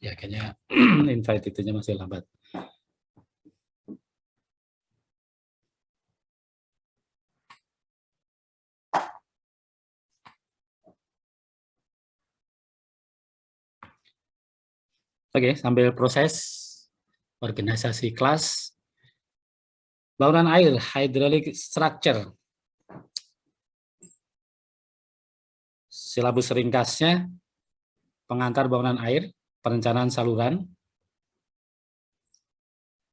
Ya kayaknya invite itunya masih lambat. Oke, sambil proses organisasi kelas, bangunan air, hydraulic structure. Silabus ringkasnya, pengantar bangunan air, perencanaan saluran,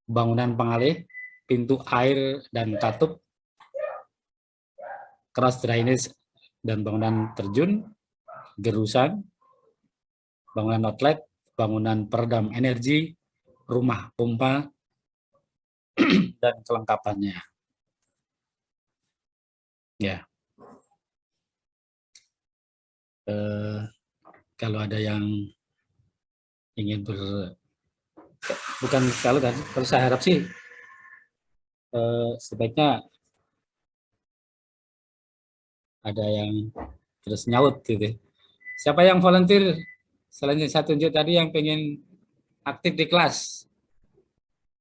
bangunan pengalih, pintu air dan katup, cross drainage dan bangunan terjun, gerusan, bangunan outlet, bangunan peredam energi, rumah pompa, dan kelengkapannya. Ya, kalau ada yang ingin bukan kalau kan, kalau saya harap sih sebaiknya ada yang terus nyaut gitu. Siapa yang volunteer selain saya tunjuk tadi yang pengen aktif di kelas?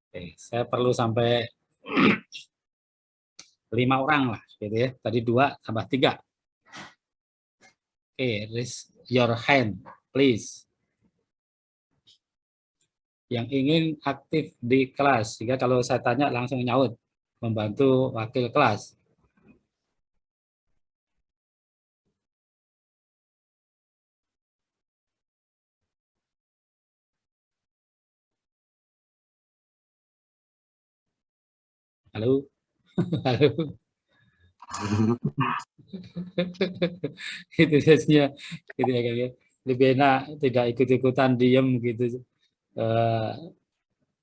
Oke, saya perlu sampai 5 orang lah, gitu ya. Tadi 2 tambah 3. Oke, raise your hand, please. Yang ingin aktif di kelas, sehingga kalau saya tanya langsung nyaut, membantu wakil kelas. Halo, halo. Itu biasanya, gitu ya kayaknya. Lebih enak tidak ikut-ikutan diem gitu.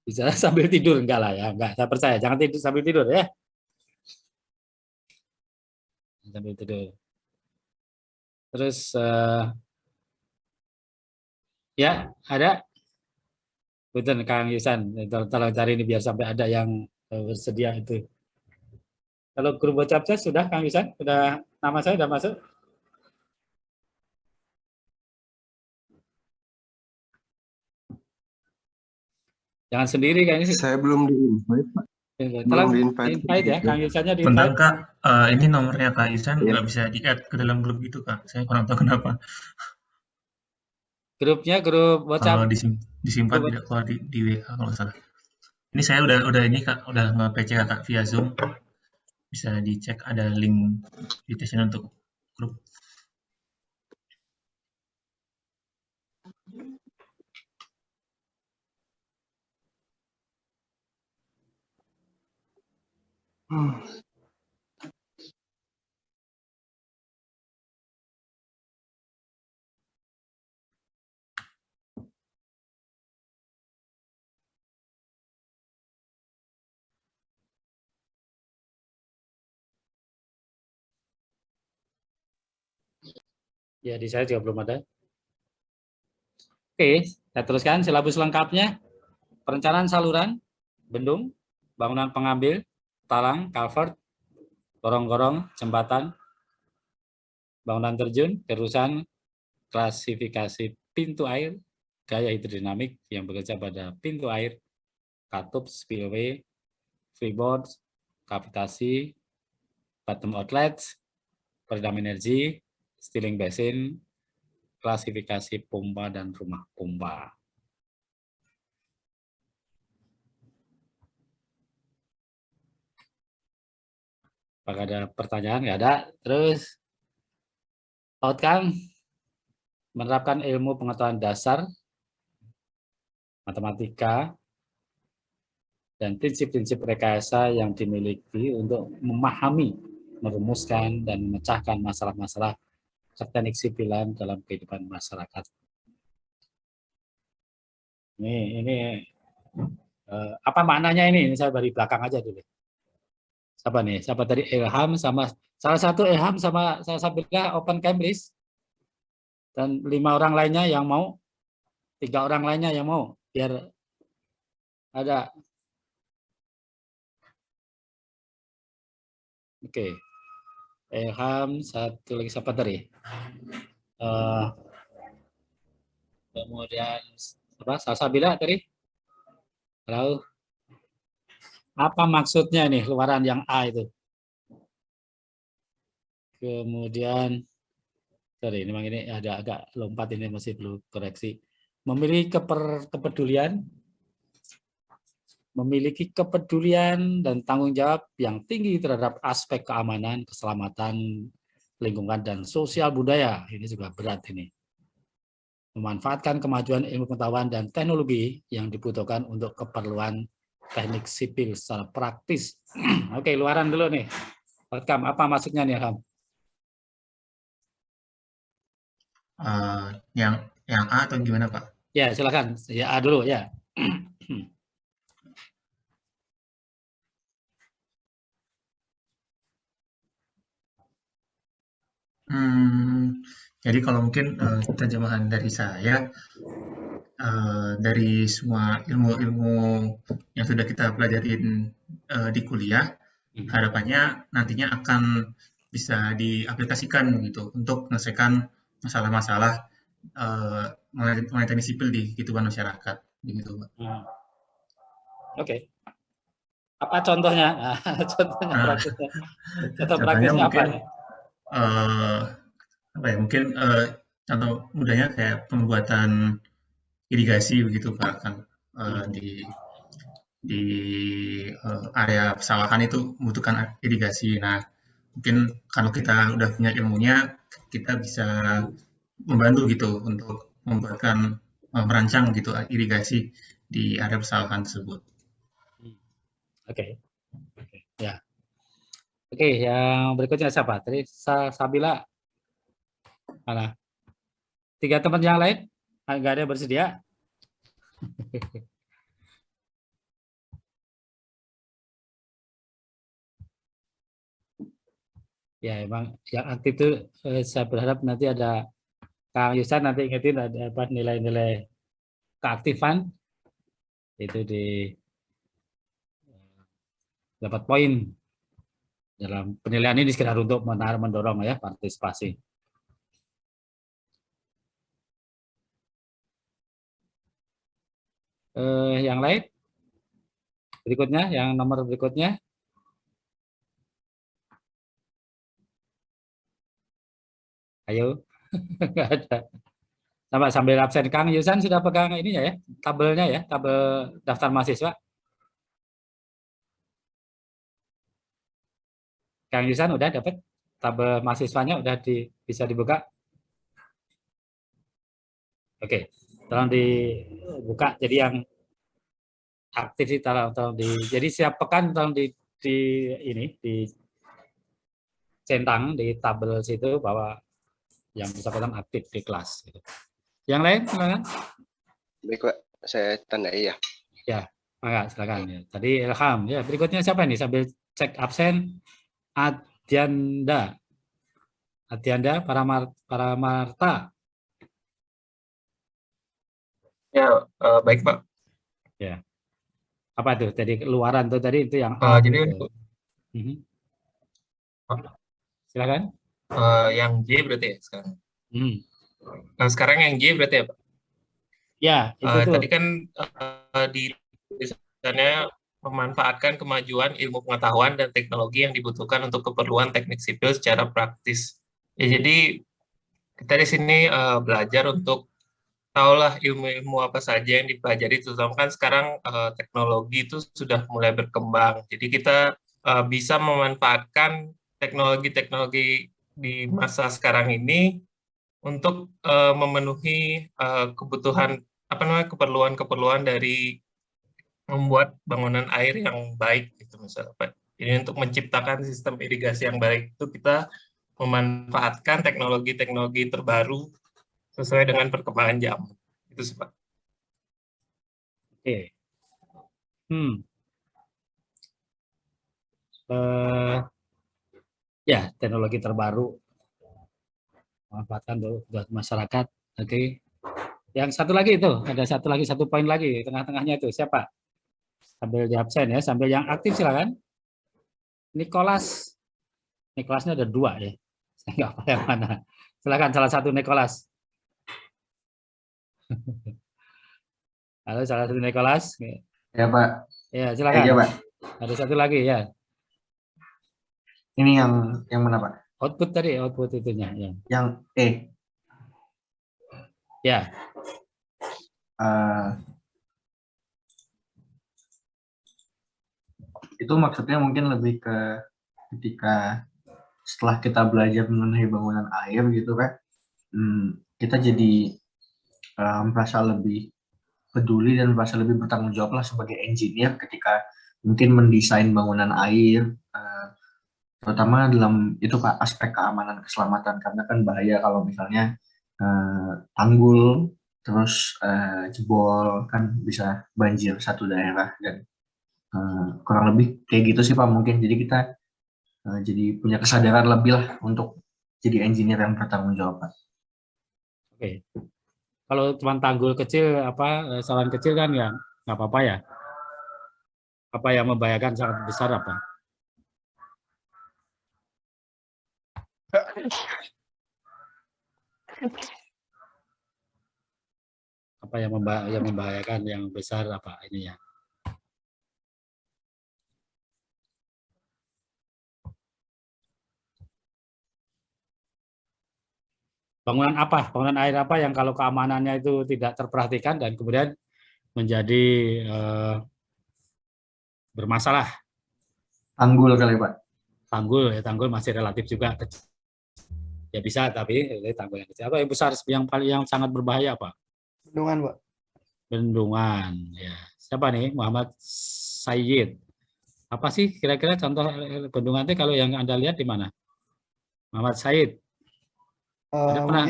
Bisa sambil tidur enggak lah ya, enggak. Saya percaya, jangan tidur sambil tidur ya. Sambil tidur. Terus ya ada, betul Kang Yusan, tolong cari ini biar sampai ada yang bersedia itu. Kalau grup WhatsApp saya sudah Kang Yusan, sudah nama saya sudah masuk. Jangan sendiri kayaknya sih. Saya belum di-invite, Pak. Belum Tolong di-invite. invite ya, Kang Yusannya di Bentar invite. Kak, ini nomornya Kak Isan Ya. nggak bisa di-add ke dalam grup itu Kak. Saya kurang tahu kenapa. Grupnya grup WhatsApp. Kalau disimpan tidak keluar di WA kalau nggak salah. Ini saya udah ini Kak, udah nge-PC Kakak via Zoom. Bisa dicek ada link invitation untuk grup. Ya, di saya juga belum ada. Oke, saya teruskan silabus lengkapnya. Perencanaan saluran, bendung, bangunan pengambil, talang, culvert, gorong-gorong, jembatan, bangunan terjun, terusan, klasifikasi pintu air, gaya hidrodinamik yang bekerja pada pintu air, katup, spillway, freeboard, kapitasi, bottom outlet, peredam energi, steering basin, klasifikasi pompa dan rumah pompa. Apakah ada pertanyaan? Nggak ada. Terus, outcome menerapkan ilmu pengetahuan dasar, matematika, dan prinsip-prinsip rekayasa yang dimiliki untuk memahami, merumuskan, dan memecahkan masalah-masalah teknik sipilan dalam kehidupan masyarakat. Ini apa maknanya ini? Ini saya dari belakang aja dulu. Siapa nih? Siapa tadi? Ilham sama salah satu Ilham sama saya Sabilah open cam please. Dan 5 orang lainnya yang mau, 3 orang lainnya yang mau, biar ada. Oke. Ilham, satu lagi siapa tadi? Kemudian Salsabila tadi? Halo. Apa maksudnya nih luaran yang A itu? Kemudian, sorry, memang ini ada agak lompat, ini masih perlu koreksi. Memiliki kepedulian dan tanggung jawab yang tinggi terhadap aspek keamanan, keselamatan, lingkungan, dan sosial budaya. Ini juga berat ini. Memanfaatkan kemajuan ilmu pengetahuan dan teknologi yang dibutuhkan untuk keperluan teknik sipil secara praktis. Oke, luaran dulu nih. Rekam, apa maksudnya nih, Ham? Yang A atau gimana, Pak? Ya, silakan. Ya, A dulu ya. Jadi kalau mungkin terjemahan dari saya, dari semua ilmu-ilmu yang sudah kita pelajarin di kuliah, harapannya nantinya akan bisa diaplikasikan gitu untuk menyelesaikan masalah-masalah mengenai teknik sipil di kehidupan masyarakat, begitu, Pak. Oke. Apa contohnya? Contohnya Nah, praktisnya. Contoh contohnya praktisnya apa mungkin nih? apa ya? Mungkin contoh mudahnya kayak pembuatan irigasi begitu, Pak, kan di area pesawahan itu membutuhkan irigasi. Nah, mungkin kalau kita udah punya ilmunya, kita bisa membantu gitu untuk membuatkan merancang gitu irigasi di area pesawahan tersebut. Oke. Ya. Oke, yang berikutnya siapa? Tadi Sabila. Mana? 3 teman yang lain? Nggak ada yang bersedia? Ya, emang yang aktif itu saya berharap nanti ada Kang Yusan, nanti ingetin ada apa nilai-nilai keaktifan itu dapat poin dalam penilaian ini sekedar untuk mendorong ya partisipasi. Yang lain berikutnya, yang nomor berikutnya. Ayo. Nggak ada. Sambil absen. Kang Yusan sudah pegang ininya ya, tabelnya ya, tabel daftar mahasiswa. Kang Yusan udah dapat tabel mahasiswanya, udah bisa dibuka. Oke, tolong dibuka. Jadi yang aktif sih tolong jadi setiap pekan tolong di centang di tabel situ bahwa yang bersangkutan aktif di kelas. Yang lain silakan. Baik, Pak, saya tandai ya. Ya, maka silakan. Ya. Tadi Ilham. Ya, berikutnya siapa nih? Sambil cek absen. Adianda Paramarta. Ya, baik, Pak. Ya. Apa tuh? Tadi luaran tuh tadi itu yang Jadi gitu. Silakan. Yang J berarti ya sekarang. Nah, sekarang yang J berarti ya, Pak? Ya, itu tuh. Tadi kan di tulisannya memanfaatkan kemajuan ilmu pengetahuan dan teknologi yang dibutuhkan untuk keperluan teknik sipil secara praktis. Ya, jadi kita di sini belajar untuk tahulah ilmu-ilmu apa saja yang dipelajari, terutama kan sekarang teknologi itu sudah mulai berkembang. Jadi kita bisa memanfaatkan teknologi-teknologi di masa sekarang ini untuk memenuhi kebutuhan keperluan-keperluan dari membuat bangunan air yang baik gitu misalnya, Pak. Ini untuk menciptakan sistem irigasi yang baik itu kita memanfaatkan teknologi-teknologi terbaru sesuai dengan perkembangan zaman. Itu sih, Pak. Oke. Ya, teknologi terbaru manfaatkan buat masyarakat. Oke. Yang satu lagi itu, ada satu poin lagi tengah-tengahnya itu siapa? Sambil di absen ya, sambil yang aktif silakan. Nicholasnya ada 2 ya. Saya nggak tahu yang mana. Silakan salah satu Nicholas. Halo, salah satu Nicholas. Ya Pak. Ya, Aja silakan. Pak. Ada satu lagi ya. Ini yang mana Pak? Output tadi, output itunya. Ya. Yang E. Ya. Itu maksudnya mungkin lebih ke ketika setelah kita belajar mengenai bangunan air gitu kan, kita jadi merasa lebih peduli dan merasa lebih bertanggung jawab lah sebagai engineer ketika mungkin mendesain bangunan air, terutama dalam itu Pak, aspek keamanan keselamatan, karena kan bahaya kalau misalnya tanggul terus jebol, kan bisa banjir satu daerah, dan kurang lebih kayak gitu sih Pak mungkin. Jadi kita jadi punya kesadaran lebih lah untuk jadi engineer yang bertanggung jawab Pak. Oke. Kalau cuma tanggul kecil, saluran kecil kan ya nggak apa-apa ya. Apa yang membahayakan sangat besar apa? Apa yang membahayakan yang besar apa ini ya? Bangunan apa? Bangunan air apa yang kalau keamanannya itu tidak terperhatikan dan kemudian menjadi bermasalah? Tanggul kali Pak. Tanggul, ya tanggul masih relatif juga kecil. Ya bisa, tapi tanggul yang kecil. Apa yang besar, yang sangat berbahaya apa? Bendungan, Pak. Bendungan, ya. Siapa nih? Muhammad Sayyid. Apa sih kira-kira contoh bendungan itu kalau yang Anda lihat di mana? Muhammad Sayyid. Ada pernah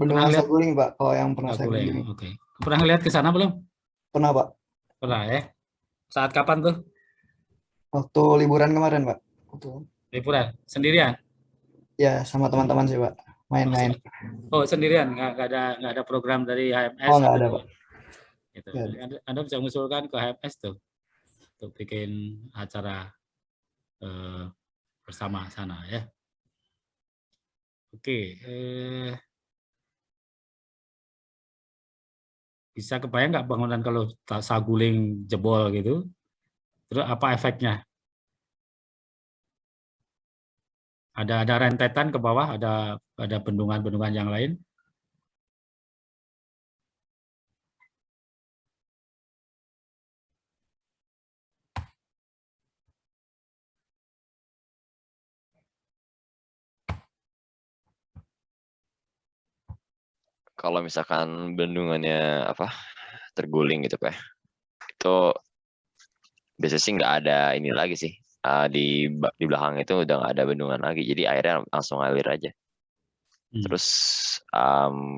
Bendungan lihat? Saguling, Pak. Kalau yang pernah saya kunjungi. Oke. Pernah lihat ke sana belum? Pernah, Pak. Pernah ya. Saat kapan tuh? Waktu liburan kemarin, Pak. Liburan sendirian? Ya, sama teman-teman sih, Pak. Main-main. Oh, sendirian, nggak ada program dari HMS? Oh, nggak ada, Pak. Gitu. Anda bisa mengusulkan ke HMS tuh untuk bikin acara bersama sana ya. Oke, bisa kebayang nggak bangunan kalau saguling jebol gitu? Terus apa efeknya? Ada rentetan ke bawah, ada bendungan-bendungan yang lain? Kalau misalkan bendungannya terguling gitu Pak, itu biasanya sih nggak ada ini lagi sih, di belakang itu udah nggak ada bendungan lagi, jadi airnya langsung ngalir aja. Terus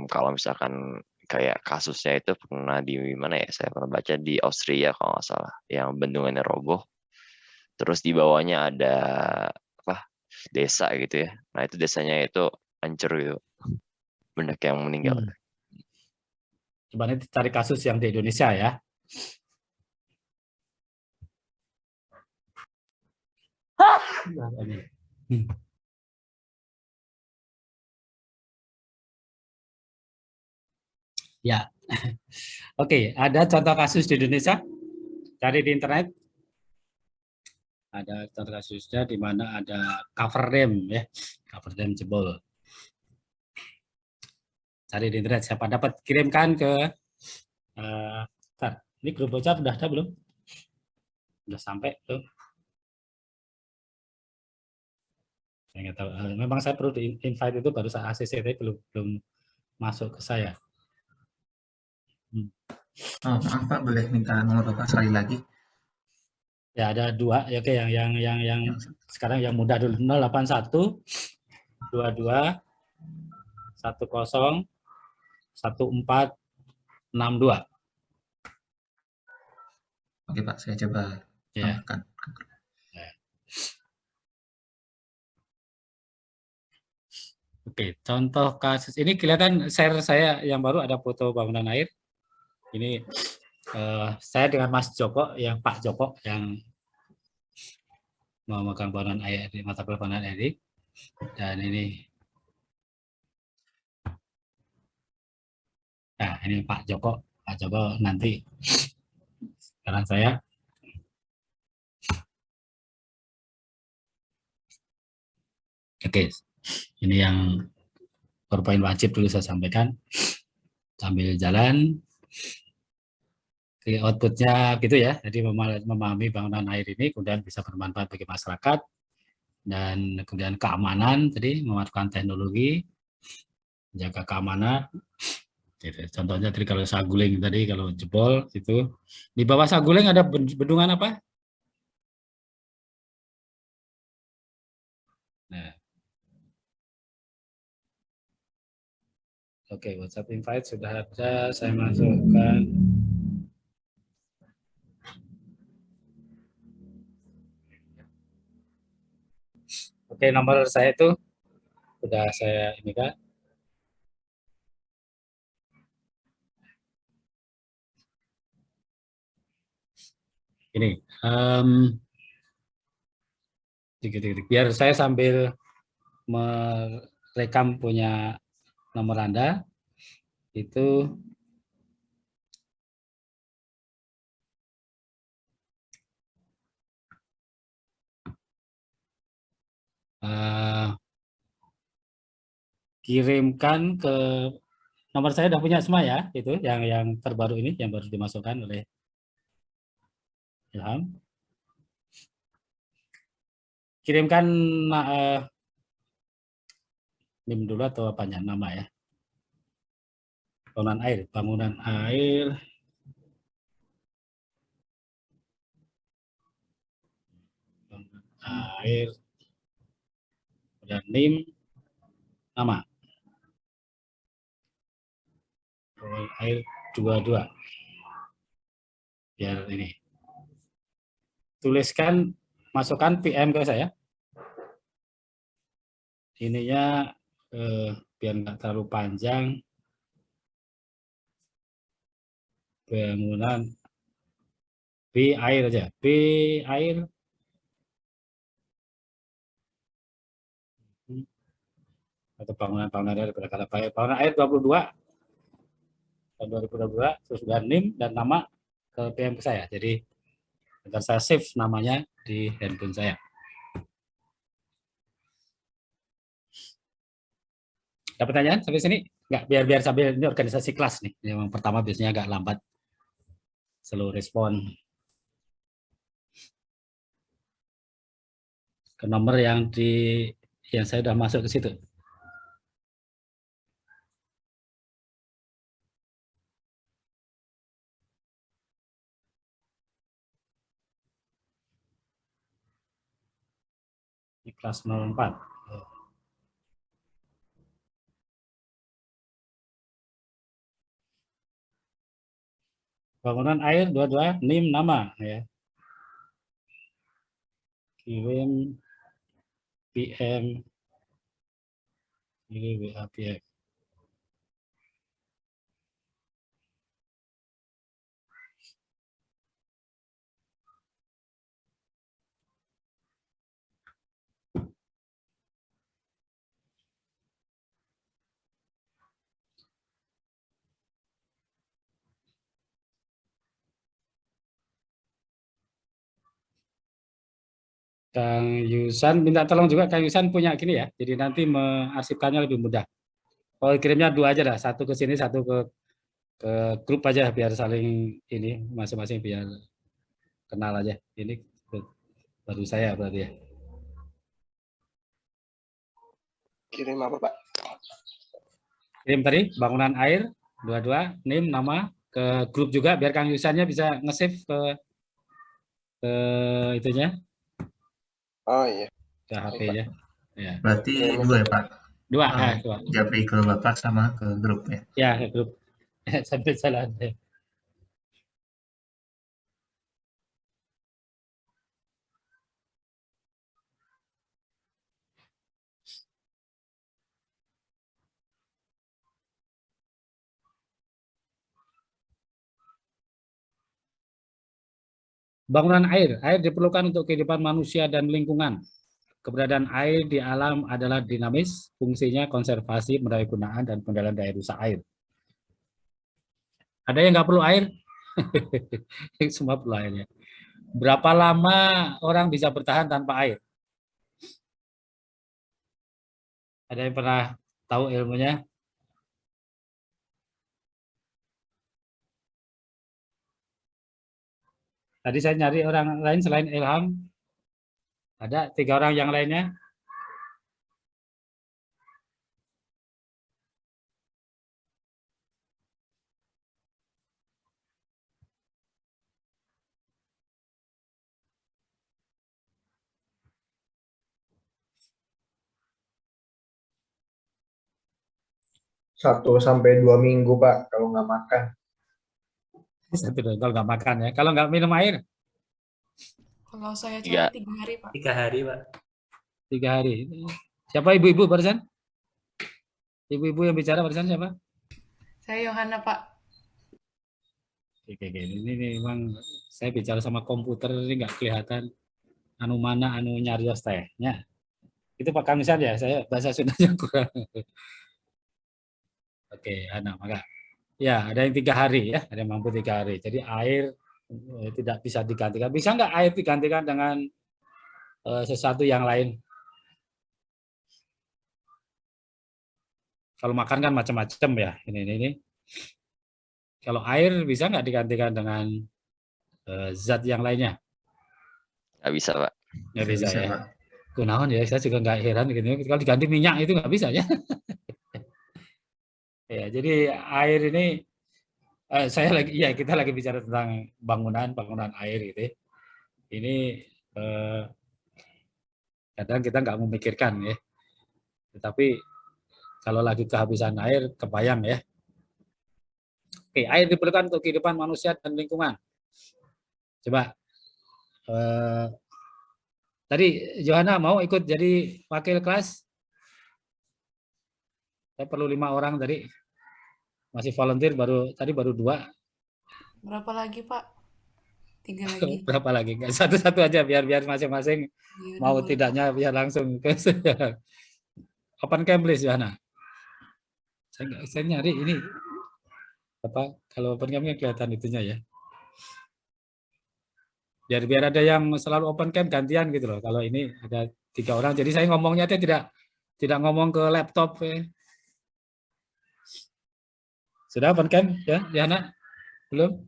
kalau misalkan kayak kasusnya itu pernah di mana ya, saya pernah baca di Austria kalau nggak salah, yang bendungannya roboh, terus di bawahnya ada desa gitu ya. Nah itu desanya itu hancur gitu, banyak yang meninggal. Coba nanti cari kasus yang di Indonesia ya. Ya, oke. Ada contoh kasus di Indonesia? Cari di internet. Ada contoh kasusnya di mana ada cover dam ya, cover dam jebol. Cari di internet. Siapa dapat kirimkan ke. Ini grup bocah udah ada belum? Udah sampai tuh. Saya nggak tahu. Memang saya perlu di invite itu baru saya ACC, tapi belum masuk ke saya. Oh, maaf Pak, boleh minta nomor Bapak sekali lagi? Ya ada dua ya, oke, yang sekarang yang mudah dulu, 081 22 10 1462. Oke Pak, saya coba tambahkan. Ya. Oke, contoh kasus ini kelihatan share saya yang baru ada foto bangunan air. Ini saya dengan Mas Joko, Pak Joko yang memegang bangunan air di mata kuliah bangunan air. Dan ini, nah ini Pak Joko Nah, coba nanti sekarang saya oke, ini yang poin wajib dulu saya sampaikan sambil jalan. Oke, outputnya gitu ya, jadi memahami bangunan air ini kemudian bisa bermanfaat bagi masyarakat, dan kemudian keamanan tadi memanfaatkan teknologi, jaga keamanan. Gitu. Contohnya tadi kalau Saguling tadi kalau jebol itu di bawah Saguling ada bendungan apa? Nah, oke, WhatsApp invite sudah ada, saya masukkan. Oke, nomor saya itu sudah saya ini kan. Ini biar saya sambil merekam punya nomor Anda itu kirimkan ke nomor saya udah punya semua ya, itu yang terbaru ini yang baru dimasukkan oleh Ilham. Kirimkan NIM dulu atau apanya nama ya. Bangunan air, bangunan air. Bangunan air. Kemudian NIM nama. Bangunan air 22. Biar ini. Tuliskan, masukkan PM ke saya. Ininya biar nggak terlalu panjang. Bangunan B air aja. B air. Atau bangunan air berkala air. Bangunan air 22 tahun 2022 terus sudah NIM dan nama ke PM ke saya. Jadi agar saya save namanya di handphone saya. Ada pertanyaan sampai sini? Enggak, biar sambil ini organisasi kelas nih. Yang pertama biasanya agak lambat. Slow respon. Ke nomor yang saya sudah masuk ke situ. Di kelas 04. Bangunan air 22 NIM nama ya. Kirim PM ini WA PM. Kang Yusan minta tolong juga, Kang Yusan punya gini ya, jadi nanti mengarsipkannya lebih mudah. Oh, kirimnya 2 aja dah, 1 ke sini, 1 ke grup aja biar saling ini masing-masing biar kenal aja. Ini baru saya berarti ya. Kirim apa, Pak? Kirim tadi bangunan air 22 NIM nama ke grup juga biar Kang Yusannya bisa nge-save ke itunya. Oh iya. Ke HP-nya. Ya. Berarti 2 ya, Pak? 2, 2. Japri ke Bapak sama ke grup ya? Ya, ke grup. Sampai salah. Bangunan air diperlukan untuk kehidupan manusia dan lingkungan. Keberadaan air di alam adalah dinamis, fungsinya konservasi, pendaya gunaan, dan pengendalian daya rusak air. Ada yang nggak perlu air? Semua perlu airnya. Berapa lama orang bisa bertahan tanpa air? Ada yang pernah tahu ilmunya? Tadi saya nyari orang lain selain Ilham. Ada 3 orang yang lainnya? Satu sampai 2 minggu, Pak, kalau nggak makan. Kalau nggak makan ya. Kalau nggak minum air? Kalau saya Tiga. cari 3 hari, Pak. 3 hari, Pak. 3 hari. Siapa ibu-ibu barusan? Ibu-ibu yang bicara barusan siapa? Saya Yohana, Pak. Oke. Ini memang saya bicara sama komputer ini nggak kelihatan anu mana anu nyarios tehnya. Itu Pak Kamisan ya, saya bahasa Sundanya kurang. Oke, Ana, maka ya ada yang 3 hari ya, ada yang mampu 3 hari. Jadi air tidak bisa digantikan. Bisa nggak air digantikan dengan sesuatu yang lain? Kalau makan kan macam-macam ya. Ini. Kalau air bisa nggak digantikan dengan zat yang lainnya? Nggak bisa, Pak. Nggak bisa ya. Pak. Kunaon ya, saya juga nggak heran gitu. Kalau diganti minyak itu nggak bisa ya. Ya, jadi air ini kita lagi bicara tentang bangunan air gitu. Ya. Ini kadang kita nggak memikirkan ya. Tetapi kalau lagi kehabisan air, kebayang ya. Oke, air diperlukan untuk kehidupan manusia dan lingkungan. Coba tadi Johanna mau ikut jadi wakil kelas? Saya perlu 5 orang tadi. Masih volunteer baru 2. Berapa lagi, Pak? 3 lagi. Berapa lagi? Enggak, satu-satu aja biar masing-masing Ya, mau boleh, tidaknya biar langsung ke open camp list Johanna. Saya nyari ini apa kalau open camp kelihatan itunya ya. Biar ada yang selalu open camp gantian gitu loh. Kalau ini ada 3 orang, jadi saya ngomongnya tidak ngomong ke laptop. Sudah open camp ya, Diana? Belum?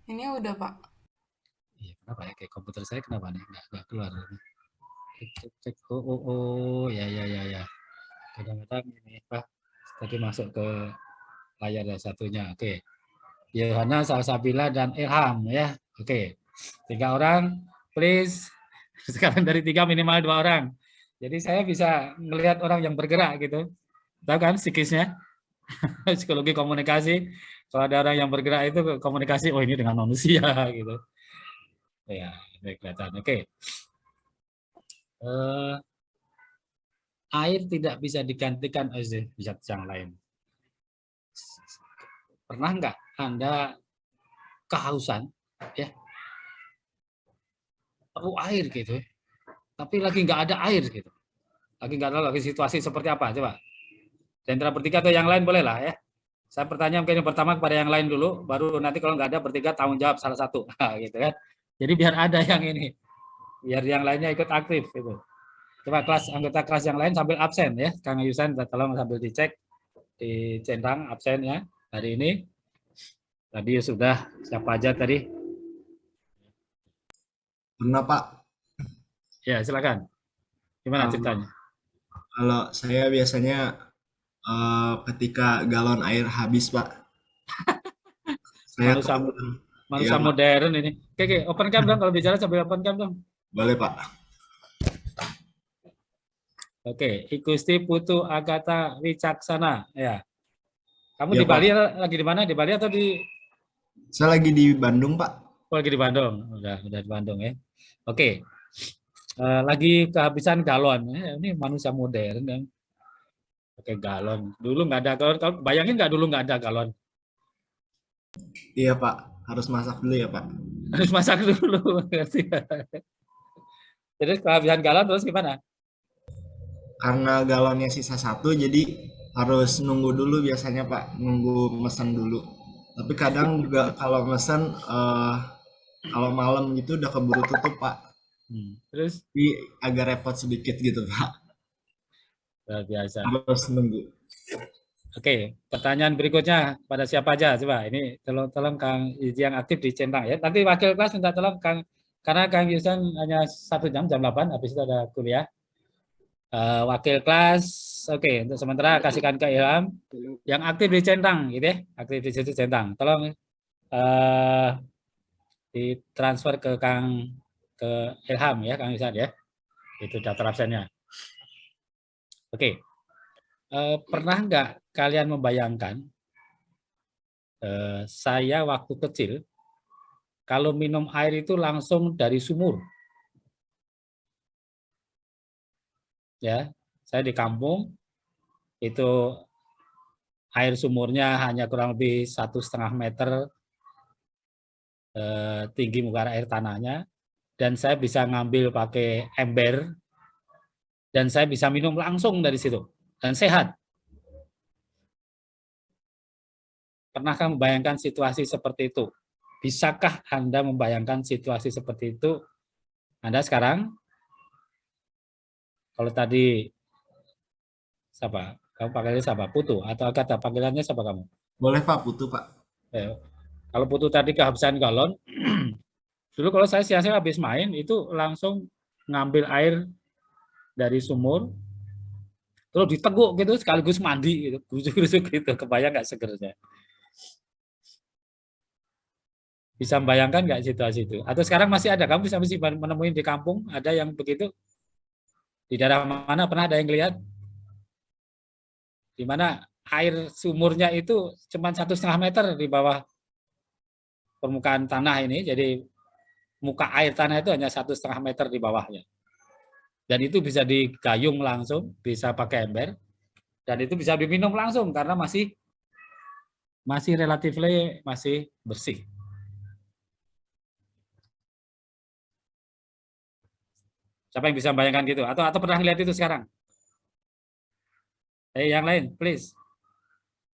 Ini udah, Pak. Iya, kenapa ya? Kayak komputer saya kenapa nih? Nggak keluar. Cek. Oh, ya. Kadang-kadang ini Pak, tadi masuk ke layar ya satunya. Oke. Yohana, Salsabila, dan Ilham ya. Oke. 3 orang, please. Sekarang dari 3 minimal 2 orang. Jadi saya bisa melihat orang yang bergerak gitu. Tahu kan psikisnya? Psikologi komunikasi. Kalau ada orang yang bergerak itu komunikasi, oh ini dengan manusia gitu. Ya, kelihatan. Oke. Air tidak bisa digantikan oleh zat yang lain. Pernah nggak Anda kehausan, ya, perlu air gitu, tapi lagi nggak ada air gitu, lagi situasi seperti apa? Coba, di antara bertiga atau yang lain boleh lah ya. Saya pertanyaan mungkin yang pertama kepada yang lain dulu, baru nanti kalau nggak ada bertiga tanggung jawab salah satu, gitu kan? Jadi biar ada yang ini, biar yang lainnya ikut aktif gitu. Coba anggota kelas yang lain sambil absen ya, Kang Yusan, tolong sambil dicek, dicentang absennya hari ini. Tadi sudah, siapa aja tadi? Pernah, Pak. Ya, silakan. Gimana ceritanya? Kalau saya biasanya ketika galon air habis, Pak. Saya manusia modern ini. Oke, open cam dong kalau bicara sambil open cam dong. Boleh, Pak. Oke, Igusti Putu Agatha Wicaksana ya. Kamu Ya, di Bali Pak. lagi di mana? Di Bali atau di? Saya lagi di Bandung, Pak. Oh, lagi di Bandung. Udah di Bandung ya. Oke. Lagi kehabisan galon. Ini manusia modern kan. Pakai galon. Dulu nggak ada galon. Kalau bayangin nggak dulu nggak ada galon. Iya, Pak. Harus masak dulu ya, Pak. Harus masak dulu. Jadi kehabisan galon terus gimana? Karena galonnya sisa 1, jadi harus nunggu dulu biasanya Pak, nunggu mesen dulu. Tapi kadang juga kalau mesen kalau malam gitu udah keburu tutup Pak. Terus Jadi agak repot sedikit gitu Pak, luar biasa. harus nunggu. Oke, pertanyaan berikutnya pada siapa aja coba. Ini tolong Kang Yuzi yang aktif dicentang ya. Nanti wakil kelas minta tolong Kang, karena Kang Yusan hanya 1 jam 8, habis itu ada kuliah. Wakil kelas, oke, untuk sementara kasihkan ke Ilham. Yang aktif dicentang gitu ya, aktif di situ centang. Tolong ditransfer ke Ilham ya, Kang Yusan ya. Itu daftar absennya. Oke. Pernah nggak kalian membayangkan saya waktu kecil kalau minum air itu langsung dari sumur? Ya, saya di kampung itu air sumurnya hanya kurang lebih 1,5 meter tinggi muka air tanahnya, dan saya bisa ngambil pakai ember dan saya bisa minum langsung dari situ dan sehat. Pernahkah membayangkan situasi seperti itu? Bisakah Anda membayangkan situasi seperti itu? Anda sekarang, kalau tadi siapa? Kamu panggilnya siapa? Putu atau Agatha? Panggilannya siapa kamu? Boleh Pak, Putu Pak. Kalau Putu tadi kehabisan galon, dulu kalau saya siang-siang habis main itu langsung ngambil air dari sumur, terus diteguk gitu sekaligus mandi gitu, gusuk-gusuk gitu. Kebayang nggak segernya? Bisa membayangkan nggak situasi itu? Atau sekarang masih ada? Kamu bisa menemui di kampung ada yang begitu? Di daerah mana pernah ada yang lihat? Di mana air sumurnya itu cuma 1,5 meter di bawah permukaan tanah ini, jadi muka air tanah itu hanya 1,5 meter di bawahnya. Dan itu bisa digayung langsung, bisa pakai ember, dan itu bisa diminum langsung karena masih relatif masih bersih. Siapa yang bisa membayangkan gitu? Atau pernah lihat itu sekarang? Yang lain, please.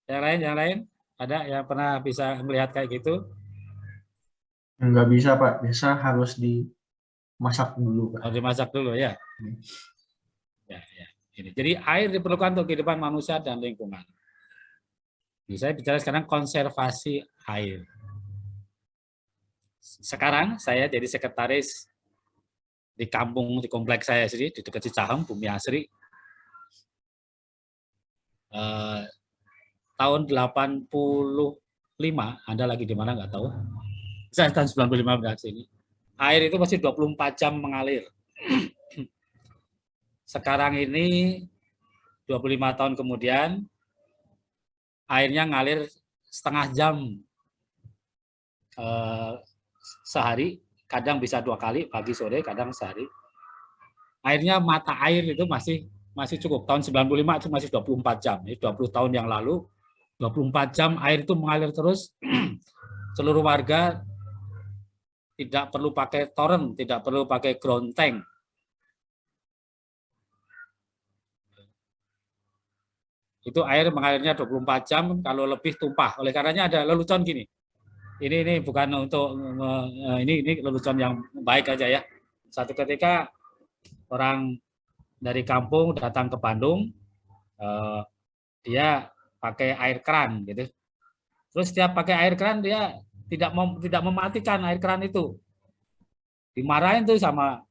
Yang lain, ada yang pernah bisa melihat kayak gitu? Nggak bisa Pak, biasa harus dimasak dulu Pak. Oh, dimasak dulu ya. Ya. Ini. Jadi air diperlukan untuk kehidupan manusia dan lingkungan. Jadi saya bicara sekarang konservasi air. Sekarang saya jadi sekretaris di kampung, di kompleks saya sendiri, di dekat Cicahem, Bumi Asri. Tahun 85, Anda lagi di mana nggak tahu. Saya tahun 95 berada sini. Air itu masih 24 jam mengalir. Sekarang ini 25 tahun kemudian airnya ngalir setengah jam sehari, kadang bisa 2 kali, pagi sore, kadang sehari. Airnya mata air itu masih cukup. Tahun 95 itu masih 24 jam. Ini 20 tahun yang lalu 24 jam air itu mengalir terus. Seluruh warga tidak perlu pakai toren, tidak perlu pakai ground tank. Itu air mengalirnya 24 jam, kalau lebih tumpah. Oleh karenanya ada lelucon gini. Ini bukan untuk ini lelucon yang baik aja ya. Satu ketika orang dari kampung datang ke Bandung, dia pakai air keran gitu. Terus setiap pakai air keran dia tidak mematikan air keran itu. Dimarahin tuh sama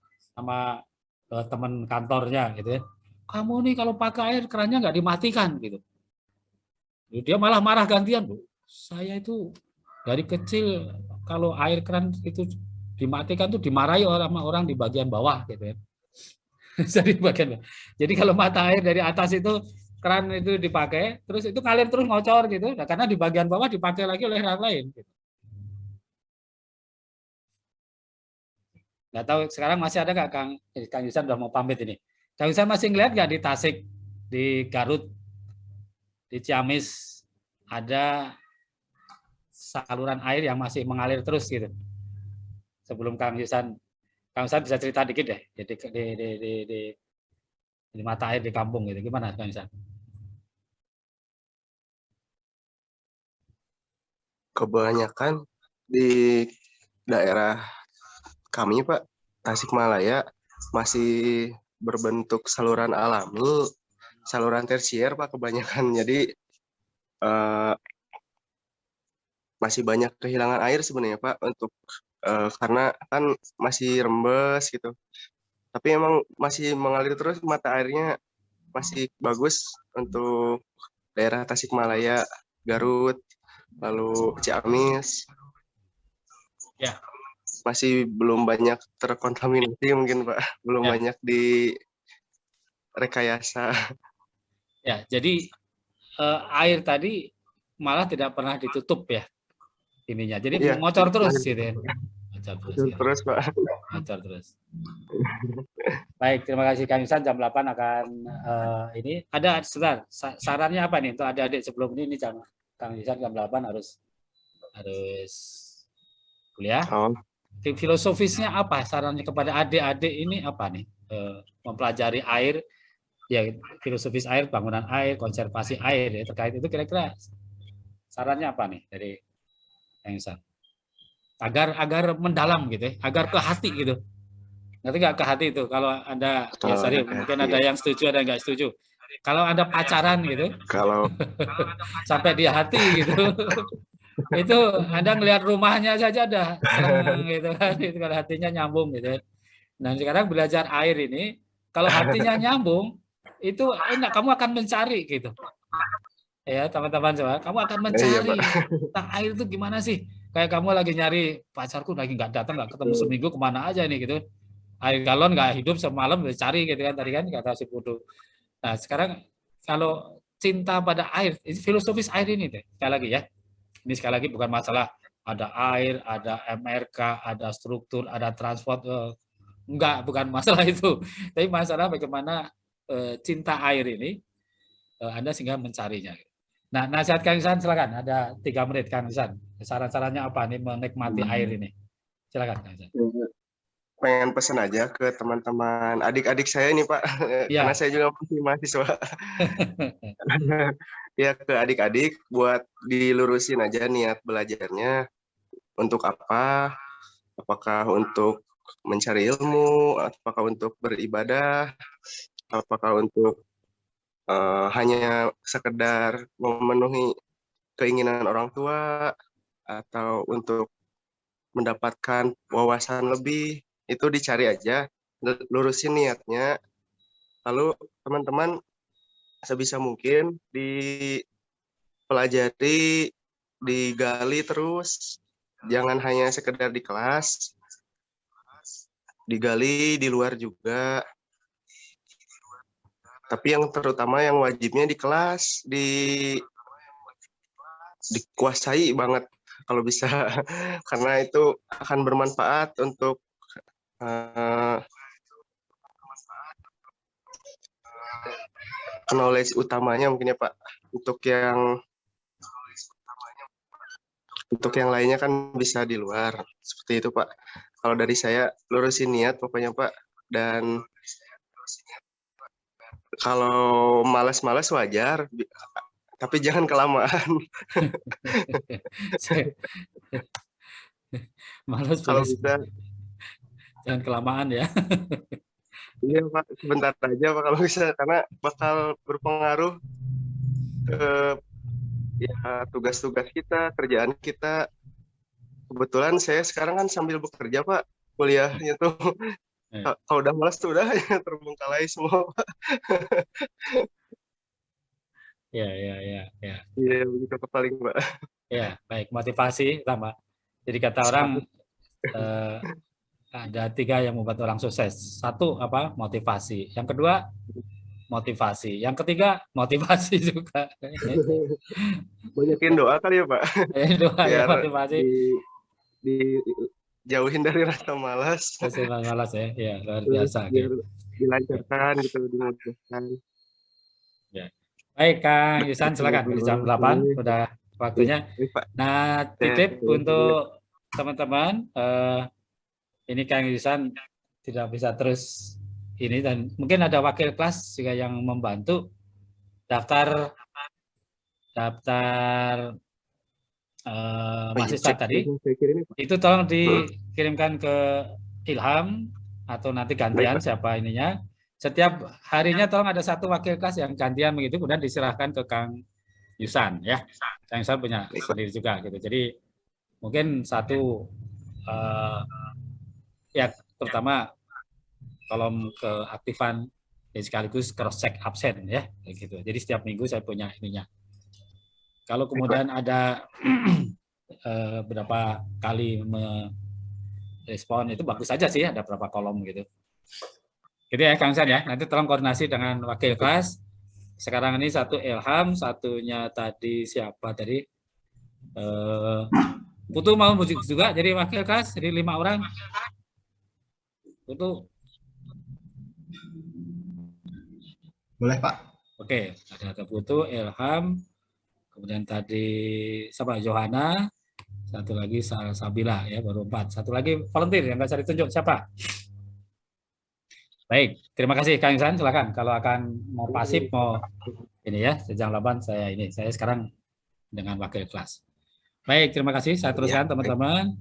teman kantornya gitu ya. Kamu nih kalau pakai air kerannya nggak dimatikan gitu. Dia malah marah gantian, Bu. Saya itu dari kecil kalau air keran itu dimatikan tuh dimarahi orang di bagian bawah gitu ya. Jadi kalau mata air dari atas itu keran itu dipakai, terus itu ngalir terus ngocor gitu. Nah, karena di bagian bawah dipakai lagi oleh orang lain. Gitu. Nggak tahu sekarang masih ada nggak Kang Yusan udah mau pamit ini. Kang Yusan masih ngeliat nggak di Tasik, di Garut, di Ciamis ada saluran air yang masih mengalir terus gitu. Sebelum Kang Yusan bisa cerita dikit deh. Jadi di mata air di kampung gitu. Gimana Kang Yusan? kebanyakan di daerah kami, Pak, Tasikmalaya, masih berbentuk saluran alami, saluran tersier, Pak, kebanyakan. Jadi masih banyak kehilangan air sebenarnya, Pak, untuk karena kan masih rembes gitu. Tapi emang masih mengalir terus, mata airnya masih bagus untuk daerah Tasikmalaya, Garut, lalu Ciamis. Ya. Masih belum banyak terkontaminasi mungkin, Pak. Belum Ya. banyak di rekayasa. Ya, jadi air tadi malah tidak pernah ditutup ya ininya. Jadi Iya, ngocor terus gitu ya. Ngocor terus. betul Gitu. terus, Pak. Ngocor terus. Baik, terima kasih Kang Ihsan. Jam 8 akan ini ada sebentar. Sarannya apa nih untuk adik-adik sebelum ini jam Kang Ihsan jam 8 harus kuliah. Oh, Filosofisnya apa sarannya kepada adik-adik ini apa nih? Mempelajari air, ya filosofis air, bangunan air, konservasi air ya, terkait itu kira-kira sarannya apa nih dari Kang Ihsan? Agar mendalam gitu ya, agar ke hati gitu. Ngerti nggak ke hati itu? Kalau Anda, ya sorry, mungkin ada yang setuju, ada yang nggak setuju. Kalau Anda pacaran gitu, kalau sampai di hati gitu, itu Anda ngelihat rumahnya saja udah serem gitu kan, itu kalau hatinya nyambung gitu. Nah sekarang belajar air ini, kalau hatinya nyambung, itu enak, kamu akan mencari gitu. Ya teman-teman semua, kamu akan iya, Pak. mencari tentang air itu gimana sih? Kayak kamu lagi nyari pacarku lagi nggak datang, nggak ketemu seminggu, kemana aja nih gitu. Air galon nggak hidup semalam, cari gitu kan tadi kan kata si Putu. Nah sekarang kalau cinta pada air, ini filosofis air ini deh, sekali lagi ya. Ini sekali lagi bukan masalah ada air, ada MRK, ada struktur, ada transport, enggak, bukan masalah itu. Tapi masalah bagaimana cinta air ini Anda sehingga mencarinya. Nah, nasihat Kang Ihsan silakan, ada 3 menit Kang Ihsan. Saran-sarannya apa nih menikmati air ini? Silakan Kang Ihsan. Pengen pesan aja ke teman-teman adik-adik saya nih, Pak. Ya. Karena saya juga masih mahasiswa. Ya, ke adik-adik buat dilurusin aja niat belajarnya. Untuk apa? Apakah untuk mencari ilmu, apakah untuk beribadah, apakah untuk hanya sekedar memenuhi keinginan orang tua, atau untuk mendapatkan wawasan lebih, itu dicari aja, lurusin niatnya. Lalu teman-teman sebisa mungkin dipelajari, digali terus, jangan hanya sekedar di kelas, digali di luar juga. Tapi yang terutama yang wajibnya di kelas, dikuasai banget kalau bisa, karena itu akan bermanfaat untuk knowledge utamanya mungkin ya, Pak. Untuk yang lainnya kan bisa di luar, seperti itu, Pak. Kalau dari saya, lurusin niat pokoknya, Pak. Dan kalau malas-malas wajar, tapi jangan kelamaan. Malas Kalau bisa. Jangan kelamaan ya. Iya, Pak, sebentar aja, Pak, kalau bisa, karena bakal berpengaruh ke ya tugas-tugas kita, kerjaan kita. Kebetulan saya sekarang kan sambil bekerja, Pak, kuliahnya tuh. Kalau udah malas tuh udah terbengkalai semua, Pak. Ya. Iya, begitu paling, Pak. Ya, baik, motivasi sama. Jadi kata orang ada 3 yang membuat orang sukses. 1 apa? Motivasi. Yang kedua motivasi. Yang ketiga motivasi juga. Banyakin doa kali ya, Pak. Doa ya, Biar motivasi. dijauhin dari rasa malas. Rasa malas ya, ya luar biasa. Biar dilancarkan gitu, dimudahkan. Ya. Baik, Kang Ihsan silakan. Di jam 8 udah waktunya. Nah, titip untuk teman-teman. Ini Kang Ihsan tidak bisa terus ini, dan mungkin ada wakil kelas juga yang membantu daftar mahasiswa tadi, Saya kirimin, Pak. itu tolong dikirimkan ke Ilham atau nanti gantian Baik, Pak. siapa ininya. Setiap harinya tolong ada satu wakil kelas yang gantian begitu, kemudian diserahkan ke Kang Yusan ya. Kang Yusan punya Baik, Pak. sendiri juga gitu. Jadi mungkin satu ya terutama kolom keaktifan ya, sekaligus cross check absen ya kayak gitu. Jadi setiap minggu saya punya ininya. Kalau Baik, Pak. kemudian ada berapa kali merespon itu bagus saja sih, ada berapa kolom gitu. Gitu ya Kang San ya. Nanti tolong koordinasi dengan wakil kelas. Sekarang ini satu Ilham, satunya tadi siapa tadi? Putu mau juga jadi wakil kelas, jadi 5 orang. Putu. Boleh Pak. Oke, ada Putu, Ilham, kemudian tadi siapa? Johanna, satu lagi Sabila ya, baru 4. Satu lagi volunteer yang nggak bisa ditunjuk siapa? Baik, terima kasih Kang San. Silakan kalau akan mau pasif mau ini ya, sejam 8 saya ini. Saya sekarang dengan wakil kelas. Baik, terima kasih. Saya teruskan teman-teman.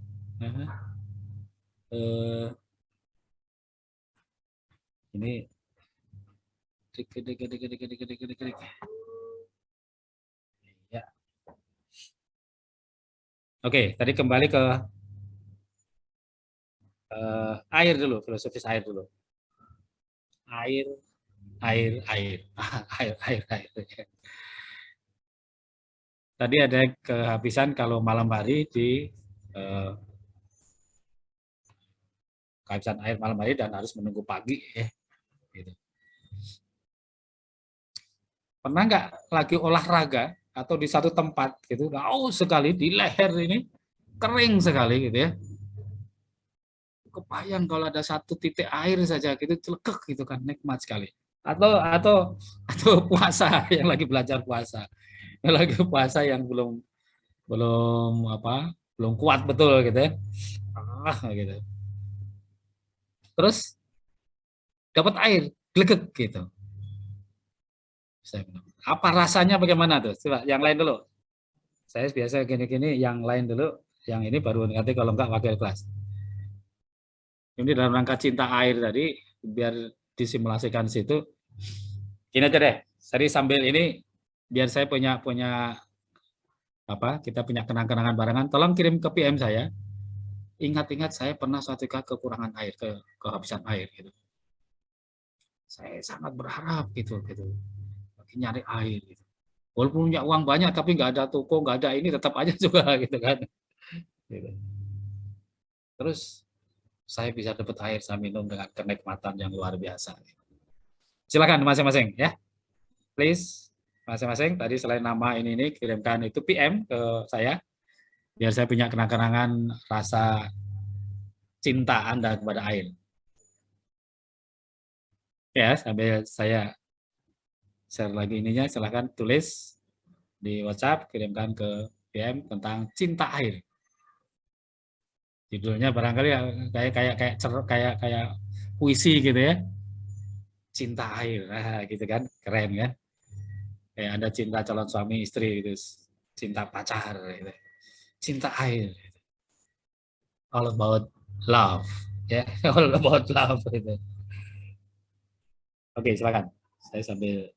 Ini ya. Oke, tadi kembali ke air dulu, filosofis air dulu. Air. Tadi ada kehabisan kalau malam hari di kehabisan air malam hari dan harus menunggu pagi ya. Gitu. Pernah nggak lagi olahraga atau di satu tempat gitu, haus sekali di leher ini kering sekali gitu ya. Kebayang kalau ada satu titik air saja gitu celekek gitu kan, nikmat sekali. Atau puasa yang lagi belajar puasa, yang lagi puasa yang belum kuat betul gitu ya. Gitu. Terus dapat air, glegek gitu. Apa rasanya bagaimana tuh? Coba yang lain dulu. Saya biasa gini-gini, yang lain dulu, yang ini baru nanti kalau enggak wakil kelas. Ini dalam rangka cinta air tadi, biar disimulasikan situ. Gini aja deh, jadi sambil ini, biar saya punya kita punya kenang-kenangan barengan, tolong kirim ke PM saya. Ingat-ingat saya pernah suatu kali kekurangan air, kehabisan air gitu. Saya sangat berharap gitu, lagi nyari air gitu. Walaupun punya uang banyak tapi nggak ada toko, nggak ada ini, tetap aja juga gitu kan. Gitu. Terus saya bisa dapat air saya minum dengan kenikmatan yang luar biasa. Silakan masing-masing ya, please masing-masing. Tadi selain nama ini kirimkan itu PM ke saya, biar saya punya kenang-kenangan rasa cinta Anda kepada air. Ya, sambil saya share lagi ininya, silakan tulis di WhatsApp, kirimkan ke PM tentang cinta air. Judulnya barangkali kayak puisi gitu ya. Cinta air, gitu kan, keren kan? Kayak ada cinta calon suami istri gitu, cinta pacar gitu. Cinta air. All about love, ya, all about love gitu. Oke, silakan. Saya sambil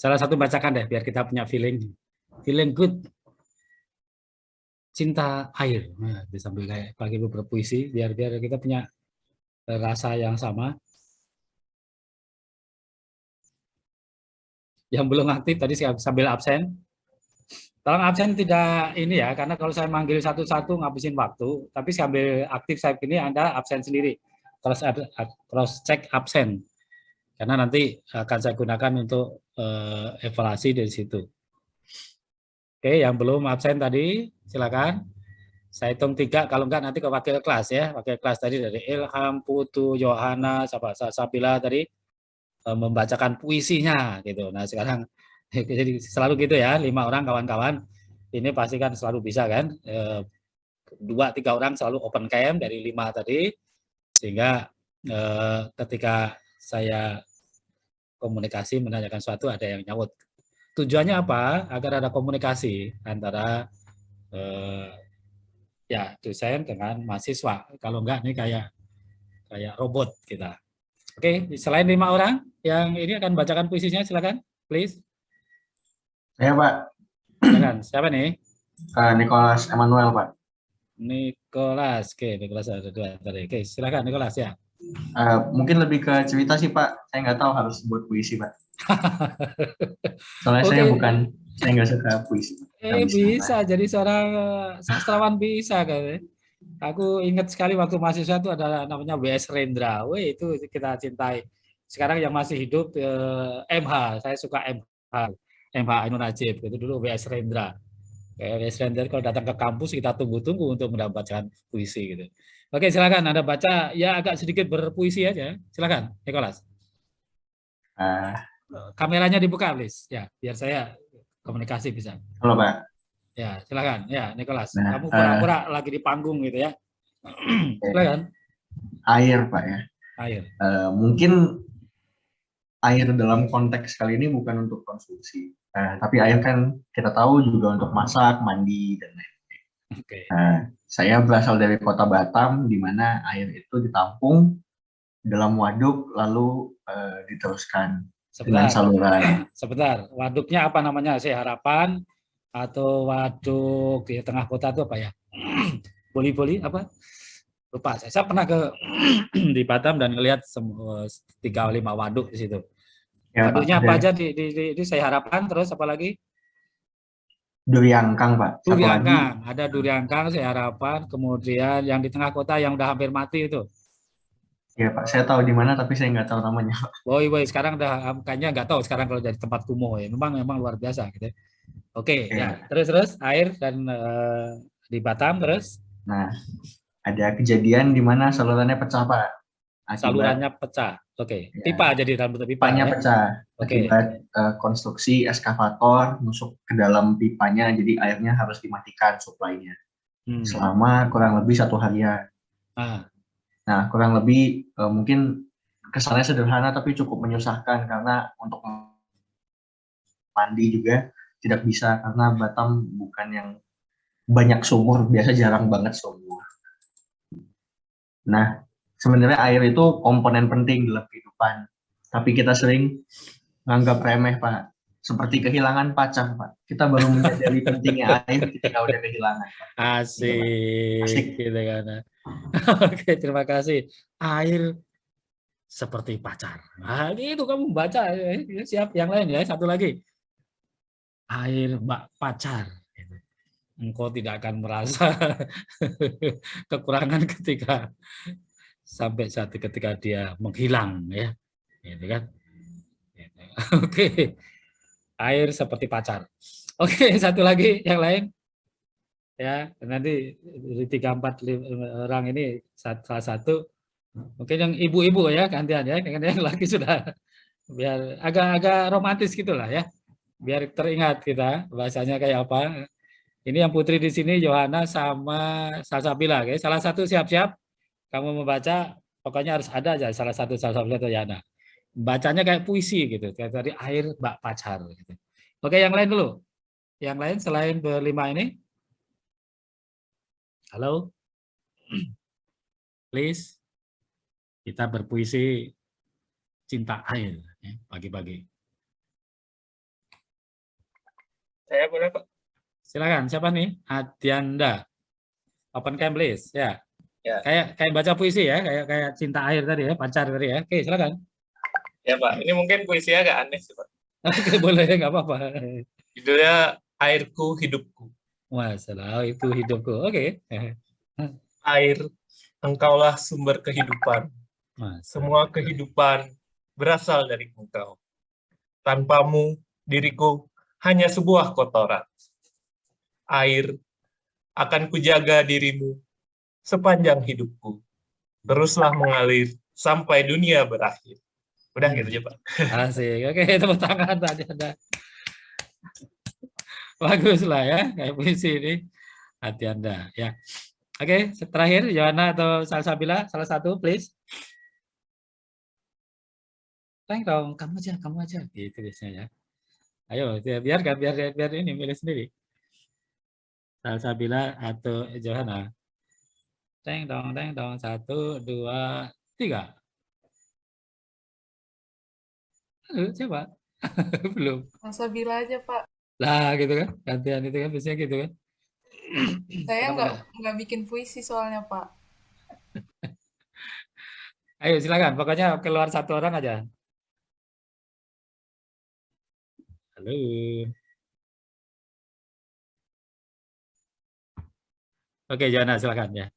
Salah satu bacakan deh, biar kita punya feeling good, cinta air. Nah, sambil kayak pakai berpuisi, biar kita punya rasa yang sama. Yang belum aktif tadi sambil absen. Tolong absen tidak ini ya, karena kalau saya manggil satu-satu ngabisin waktu, tapi sambil aktif saya ini Anda absen sendiri, cross check absen, karena nanti akan saya gunakan untuk evaluasi dari situ. Oke, yang belum absen tadi silakan. Saya hitung 3, kalau enggak nanti ke wakil kelas ya, wakil kelas tadi dari Ilham, Putu, Yohana, Sabila tadi membacakan puisinya gitu. Nah sekarang jadi selalu gitu ya, 5 orang kawan-kawan ini pasti kan selalu bisa kan, 2-3 orang selalu open cam dari 5 tadi, sehingga ketika saya komunikasi menanyakan sesuatu ada yang nyaut. Tujuannya apa? Agar ada komunikasi antara ya dosen dengan mahasiswa. Kalau enggak nih kayak robot kita. Oke, selain 5 orang yang ini akan bacakan puisinya, silakan, please. Saya Pak, Silakan, siapa nih? Nicholas Emmanuel Pak. Nicholas, oke, Nicholas ada 2 tadi. Oke, silakan Nicholas ya. Mungkin lebih ke cerita sih Pak, saya nggak tahu harus buat puisi Pak. Soalnya saya nggak suka puisi. Bisa jadi seorang sastrawan bisa kan. Aku ingat sekali waktu mahasiswa itu ada namanya W.S. Rendra. Wih, itu kita cintai. Sekarang yang masih hidup MH, saya suka MH Ainun Najib. Itu dulu W.S. Rendra. W.S. Rendra kalau datang ke kampus kita tunggu-tunggu untuk mendapatkan puisi gitu. Oke, silakan Anda baca ya agak sedikit berpuisi aja. Silakan, Nicholas. Kameranya dibuka, please. Ya, biar saya komunikasi bisa. Halo Pak. Ya, silakan. Ya, Nicholas. Nah, kamu pura-pura lagi di panggung gitu ya. Silakan. Air, Pak ya. Air. Mungkin air dalam konteks kali ini bukan untuk konsumsi. Tapi air kan kita tahu juga untuk masak, mandi, dan lain-lain. Okay. Saya berasal dari kota Batam, di mana air itu ditampung dalam waduk, lalu diteruskan dengan saluran. Sebentar, waduknya apa namanya? Saya Harapan atau waduk di tengah kota itu apa ya? Boli-boli apa? Lupa. Saya pernah ke di Batam dan ngelihat 3-5 waduk di situ. Ya, waduknya Pak, apa aja di Saya Harapan, terus apa lagi? Duriangkang, Pak. Duriangkang, ada Duriangkang, Saya Harapan, kemudian yang di tengah kota yang udah hampir mati itu. Ya Pak, saya tahu di mana tapi saya nggak tahu namanya. Woi, sekarang udah kayaknya nggak tahu sekarang kalau jadi tempat kumuh ya. Memang luar biasa gitu. Oke, ya. Terus air dan di Batam terus. Nah, ada kejadian di mana salurannya pecah, Pak. Salurannya pecah. Oke. Ya. Pipa jadi dalam bentuk pipa. Pipanya ya? pecah. Akibat konstruksi eskavator masuk ke dalam pipanya, jadi airnya harus dimatikan suplainya. Selama kurang lebih 1 harian. Nah, kurang lebih mungkin kesannya sederhana tapi cukup menyusahkan karena untuk mandi juga tidak bisa karena Batam bukan yang banyak sumur, biasa jarang banget sumur. Nah, sebenarnya air itu komponen penting dalam kehidupan, tapi kita sering menganggap remeh, Pak. Seperti kehilangan pacar, Pak. Kita baru menyadari pentingnya air ketika udah kehilangan, Pak. Asik. Gitu kan. Oke, terima kasih. Air seperti pacar. Nah, itu kamu baca. Siap, yang lain ya. Satu lagi. Air pacar. Engkau tidak akan merasa kekurangan sampai ketika dia menghilang ya. Gitu kan. Oke. Air seperti pacar. Oke, satu lagi yang lain. Ya, nanti dari 3-4 orang ini salah satu mungkin yang ibu-ibu ya gantian ya, karena yang laki sudah biar agak romantis gitulah ya, biar teringat kita bahasanya kayak apa. Ini yang putri di sini Yohana sama Salsabila, ya. Salah satu siap-siap kamu membaca, pokoknya harus ada aja salah satu Salsabila atau Yohana. Bacanya kayak puisi gitu, kayak tadi air bak pacar gitu. Oke, yang lain dulu. Yang lain selain berlima ini. Halo, please, kita berpuisi cinta air pagi-pagi. Saya boleh, Pak? Silakan. Siapa nih? Adianda. Open cam please. Ya. Ya. Kayak baca puisi ya, kayak cinta air tadi ya, pacar tadi ya. Oke, silakan. Ya, Pak. Ini mungkin puisi agak aneh sih, Pak. Oke, boleh, nggak apa-apa. Judulnya Airku Hidupku. Masalah itu hidupku. Oke. Air, engkaulah sumber kehidupan. Semua kehidupan berasal dari engkau. Tanpamu, diriku hanya sebuah kotoran. Air, akan kujaga dirimu sepanjang hidupku. Teruslah mengalir sampai dunia berakhir. Udah gitu aja, Pak. Asik. Oke, tepuk tangan tadi ada. Bagus lah ya, kayak puisi ini. Hati Anda ya. Oke, terakhir Yohana atau Salsabila, salah satu please. Teng dong, kamu aja gitu biasanya ya. Ayo, biar ini milih sendiri. Salsabila atau Yohana. Teng dong, 1, 2, 3. Halo, coba. Belum. Salsabila aja, Pak. Lah gitu kan, gantian itu kan biasanya gitu kan. Saya Kenapa nggak bikin puisi soalnya, Pak. Ayo silakan, pokoknya keluar satu orang aja. Halo. Oke, Jana silakan ya.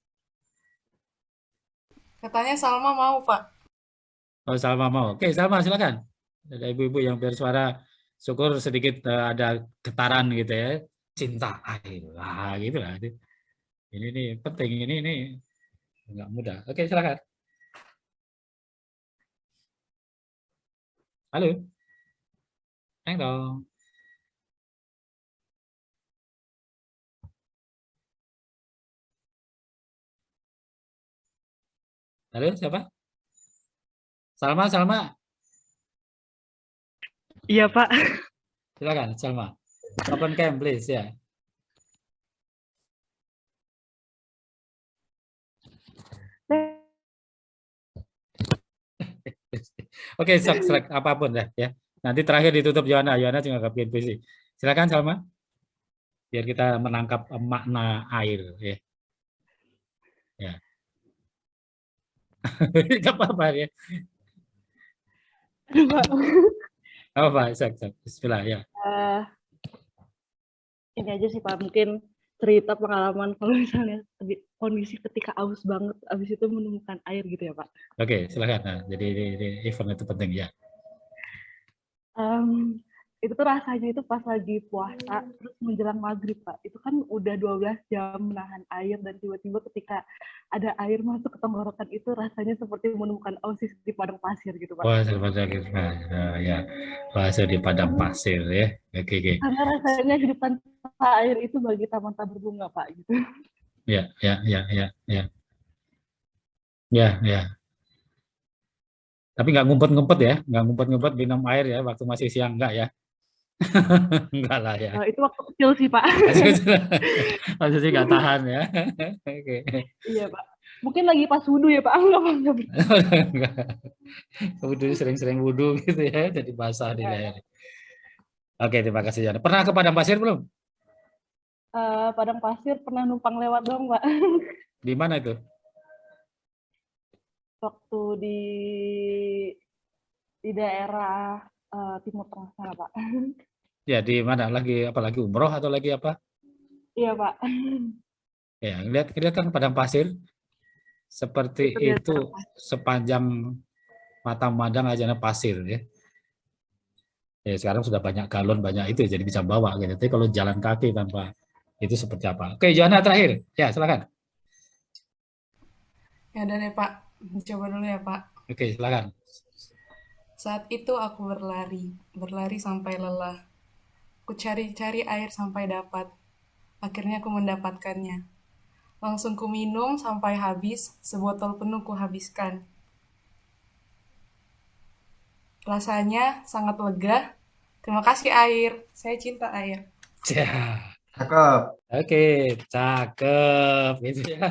Katanya Salma mau, Pak. Oh, Salma mau. Oke, Salma silakan. Ada ibu-ibu yang bersuara, syukur sedikit ada getaran gitu ya. Cinta air lah gitu lah. Ini nih penting, ini nggak mudah. Oke, silakan. Halo. Teng dong. Halo, siapa? Salma. Iya, Pak. Silakan, Salma. Open cam, please, ya. Oke, selek apapun dah ya. Nanti terakhir ditutup Yohana juga nggak bikin puisi. Silakan Salma. Biar kita menangkap makna air ya. Ya. Enggak apa-apa ya. Aduh, Pak. Apa, Bismillah ya. Ini aja sih Pak, mungkin cerita pengalaman kalau misalnya kondisi ketika aus banget, habis itu menemukan air gitu ya Pak. Oke, silakan. Nah, jadi event itu penting ya. Itu tuh rasanya itu pas lagi puasa, terus menjelang maghrib Pak. Itu kan udah 12 jam menahan air dan tiba-tiba ketika ada air masuk ke tenggorokan itu rasanya seperti menemukan oasis di padang pasir gitu Pak. Wah, ya. Oasis di padang pasir ya. Oke. Karena rasanya hidupan air itu bagi taman tak berbunga Pak gitu. Ya. Tapi nggak ngumpet-ngumpet ya, nggak ngumpet-ngumpet minum air ya waktu masih siang enggak ya? Enggak lah ya. Itu waktu kecil sih Pak. Maksudnya nggak tahan ya. Oke. Iya Pak. Mungkin lagi pas wudhu ya Pak. Enggak. Wudhu sering-sering wudhu gitu ya, jadi basah di leher. Oke, terima kasih Jana. Pernah ke padang pasir belum? Padang pasir pernah numpang lewat dong Pak. Di mana itu? Waktu di daerah Timur Tengah sana Pak. Ya, di mana? Lagi umroh atau lagi apa? Iya Pak. Ya, lihat kan padang pasir seperti itu sepanjang mata memandang aja pasir ya. Ya sekarang sudah banyak galon, banyak itu jadi bisa bawa gitu. Tapi kalau jalan kaki tanpa itu seperti apa? Oke, Johanna terakhir. Ya, silakan. Ya udah deh Pak, coba dulu ya Pak. Oke, silakan. Saat itu aku berlari sampai lelah. Ku cari-cari air sampai dapat. Akhirnya aku mendapatkannya. Langsung ku minum sampai habis, sebotol penuh ku habiskan. Rasanya sangat lega. Terima kasih air. Saya cinta air. Ya. Cakep. Oke, cakep gitu ya.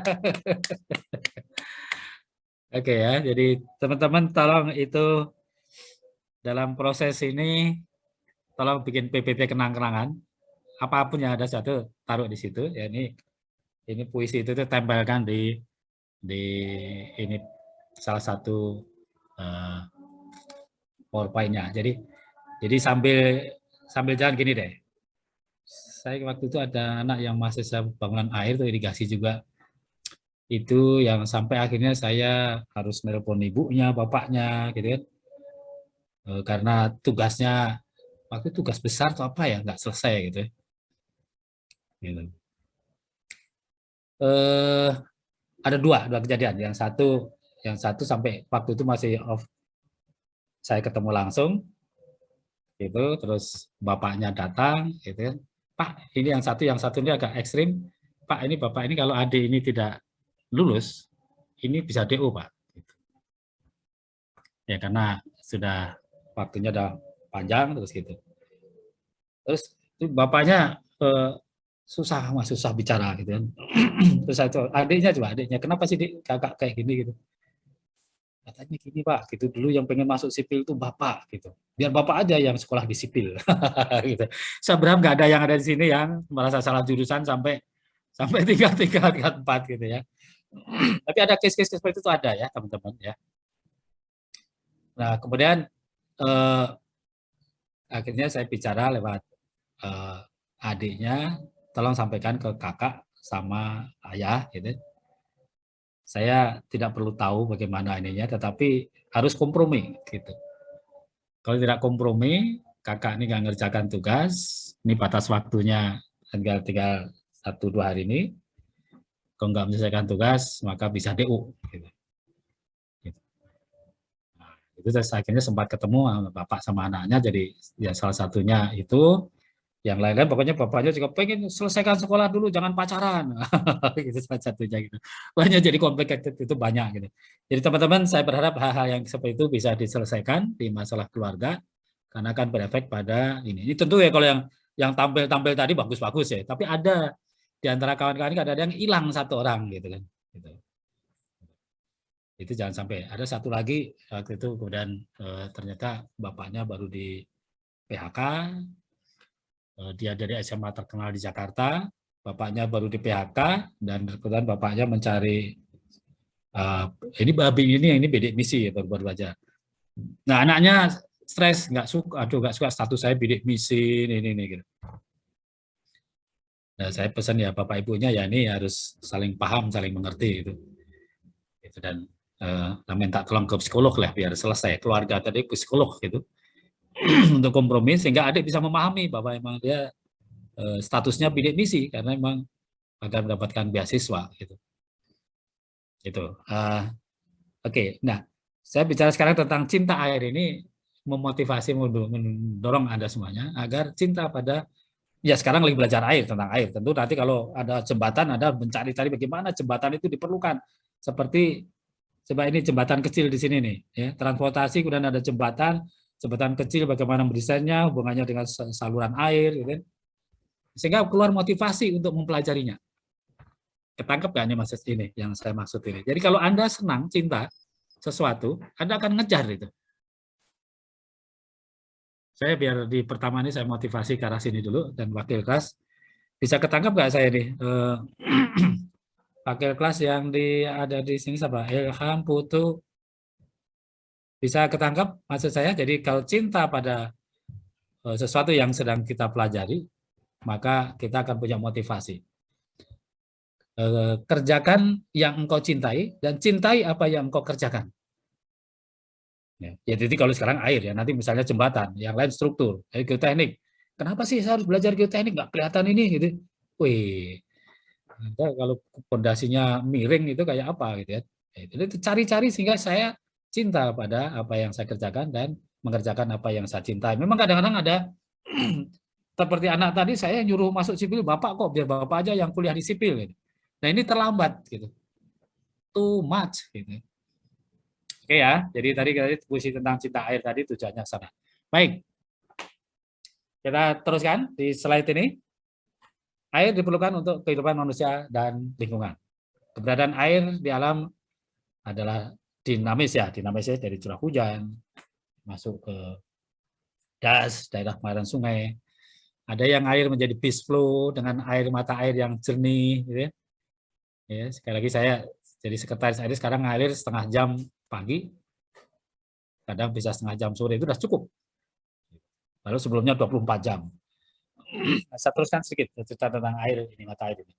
Oke ya, jadi teman-teman tolong itu dalam proses ini tolong bikin PPT kenang-kenangan apapun yang ada satu taruh di situ. Ya ini puisi itu tuh tempelkan di ini salah satu PowerPoint-nya. Jadi sambil jalan gini deh. Saya waktu itu ada anak yang mahasiswa bangunan air tuh irigasi juga. Itu yang sampai akhirnya saya harus nelpon ibunya, bapaknya gitu kan. Karena tugasnya waktu itu tugas besar atau apa ya, nggak selesai gitu. Gitu. Ada dua kejadian. Yang satu sampai waktu itu masih off, saya ketemu langsung gitu, terus bapaknya datang gitu kan. Pak, ini yang satu ini agak ekstrim. Pak, ini bapak ini kalau adik ini tidak lulus, ini bisa DO, Pak. Ya karena sudah waktunya udah panjang terus gitu. Terus bapaknya susah bicara gitu kan. Terus adiknya kenapa sih kakak kayak gini gitu. Katanya gini Pak, gitu dulu yang pengen masuk sipil itu Bapak gitu. Biar Bapak aja yang sekolah di sipil. Gitu. Sebenarnya nggak ada yang ada di sini yang merasa salah jurusan sampai 3, 4 gitu ya. Tapi ada case-case seperti itu ada ya teman-teman ya. Nah kemudian akhirnya saya bicara lewat adiknya, tolong sampaikan ke kakak sama ayah gitu. Saya tidak perlu tahu bagaimana ininya, tetapi harus kompromi gitu. Kalau tidak kompromi, kakak ini nggak ngerjakan tugas, ini batas waktunya tinggal 1-2 hari ini. Kalau nggak menyelesaikan tugas, maka bisa DU. Gitu. Nah, itu akhirnya sempat ketemu bapak sama anaknya, jadi ya salah satunya itu. Yang lain-lain pokoknya bapaknya juga pengen selesaikan sekolah dulu, jangan pacaran. Gitu salah satunya gitu. Banyak jadi complicated itu banyak gitu. Jadi teman-teman saya berharap hal-hal yang seperti itu bisa diselesaikan di masalah keluarga karena akan berefek pada ini. Ini tentu ya kalau yang tampil tadi bagus-bagus ya, tapi ada di antara kawan-kawan ada yang hilang satu orang gitu kan. Gitu. Itu jangan sampai. Ada satu lagi waktu itu kemudian ternyata bapaknya baru di PHK. Dia dari SMA terkenal di Jakarta, bapaknya baru di PHK dan kemudian bapaknya mencari ini bidik misi ya baru aja. Nah anaknya stres nggak suka status saya bidik misi ini gitu. Nah, saya pesan ya bapak ibunya ya ini harus saling paham, saling mengerti itu dan minta tolong ke psikolog lah biar selesai keluarga tadi psikolog gitu. Untuk kompromi sehingga adik bisa memahami bahwa emang dia statusnya bidik misi karena memang agar mendapatkan beasiswa gitu. Gitu. Oke. Nah, saya bicara sekarang tentang cinta air ini memotivasi mendorong Anda semuanya agar cinta pada sekarang lagi belajar air tentang air. Tentu nanti kalau ada jembatan Anda mencari-cari bagaimana jembatan itu diperlukan. Seperti coba ini jembatan kecil di sini nih ya, transportasi kemudian ada jembatan kecil bagaimana mendesainnya, hubungannya dengan saluran air, gitu kan? Sehingga keluar motivasi untuk mempelajarinya. Ketangkep nggak nih maksud ini yang saya maksud ini? Jadi kalau Anda senang, cinta sesuatu, Anda akan ngejar itu. Saya biar di pertama ini saya motivasi ke arah sini dulu, dan wakil kelas, bisa ketangkep nggak saya nih? Wakil kelas yang ada di sini siapa? Ilham, Putu, bisa ketangkap maksud saya? Jadi kalau cinta pada sesuatu yang sedang kita pelajari, maka kita akan punya motivasi. Kerjakan yang engkau cintai dan cintai apa yang engkau kerjakan. Ya, jadi kalau sekarang air ya, nanti misalnya jembatan, yang lain struktur, geoteknik. Kenapa sih saya harus belajar geoteknik? Nggak kelihatan ini gitu. Wih, kalau fondasinya miring itu kayak apa gitu ya? Itu cari-cari sehingga saya cinta pada apa yang saya kerjakan dan mengerjakan apa yang saya cintai. Memang kadang-kadang ada seperti anak tadi saya nyuruh masuk sipil, Bapak kok biar Bapak aja yang kuliah di sipil gitu. Nah, ini terlambat gitu. Too much gitu. Oke ya, jadi tadi puisi tentang cinta air tadi tujuannya sana. Baik. Kita teruskan di slide ini. Air diperlukan untuk kehidupan manusia dan lingkungan. Keberadaan air di alam adalah dinamis ya dari curah hujan masuk ke das, daerah pengairan sungai, Ada yang air menjadi bis flow dengan air mata air yang jernih, gitu ya. Ya, sekali lagi saya jadi sekretaris air sekarang ngalir setengah jam pagi, kadang bisa setengah jam sore, itu sudah cukup. Lalu sebelumnya 24 jam. Saya teruskan sedikit cerita tentang air ini, mata air ini.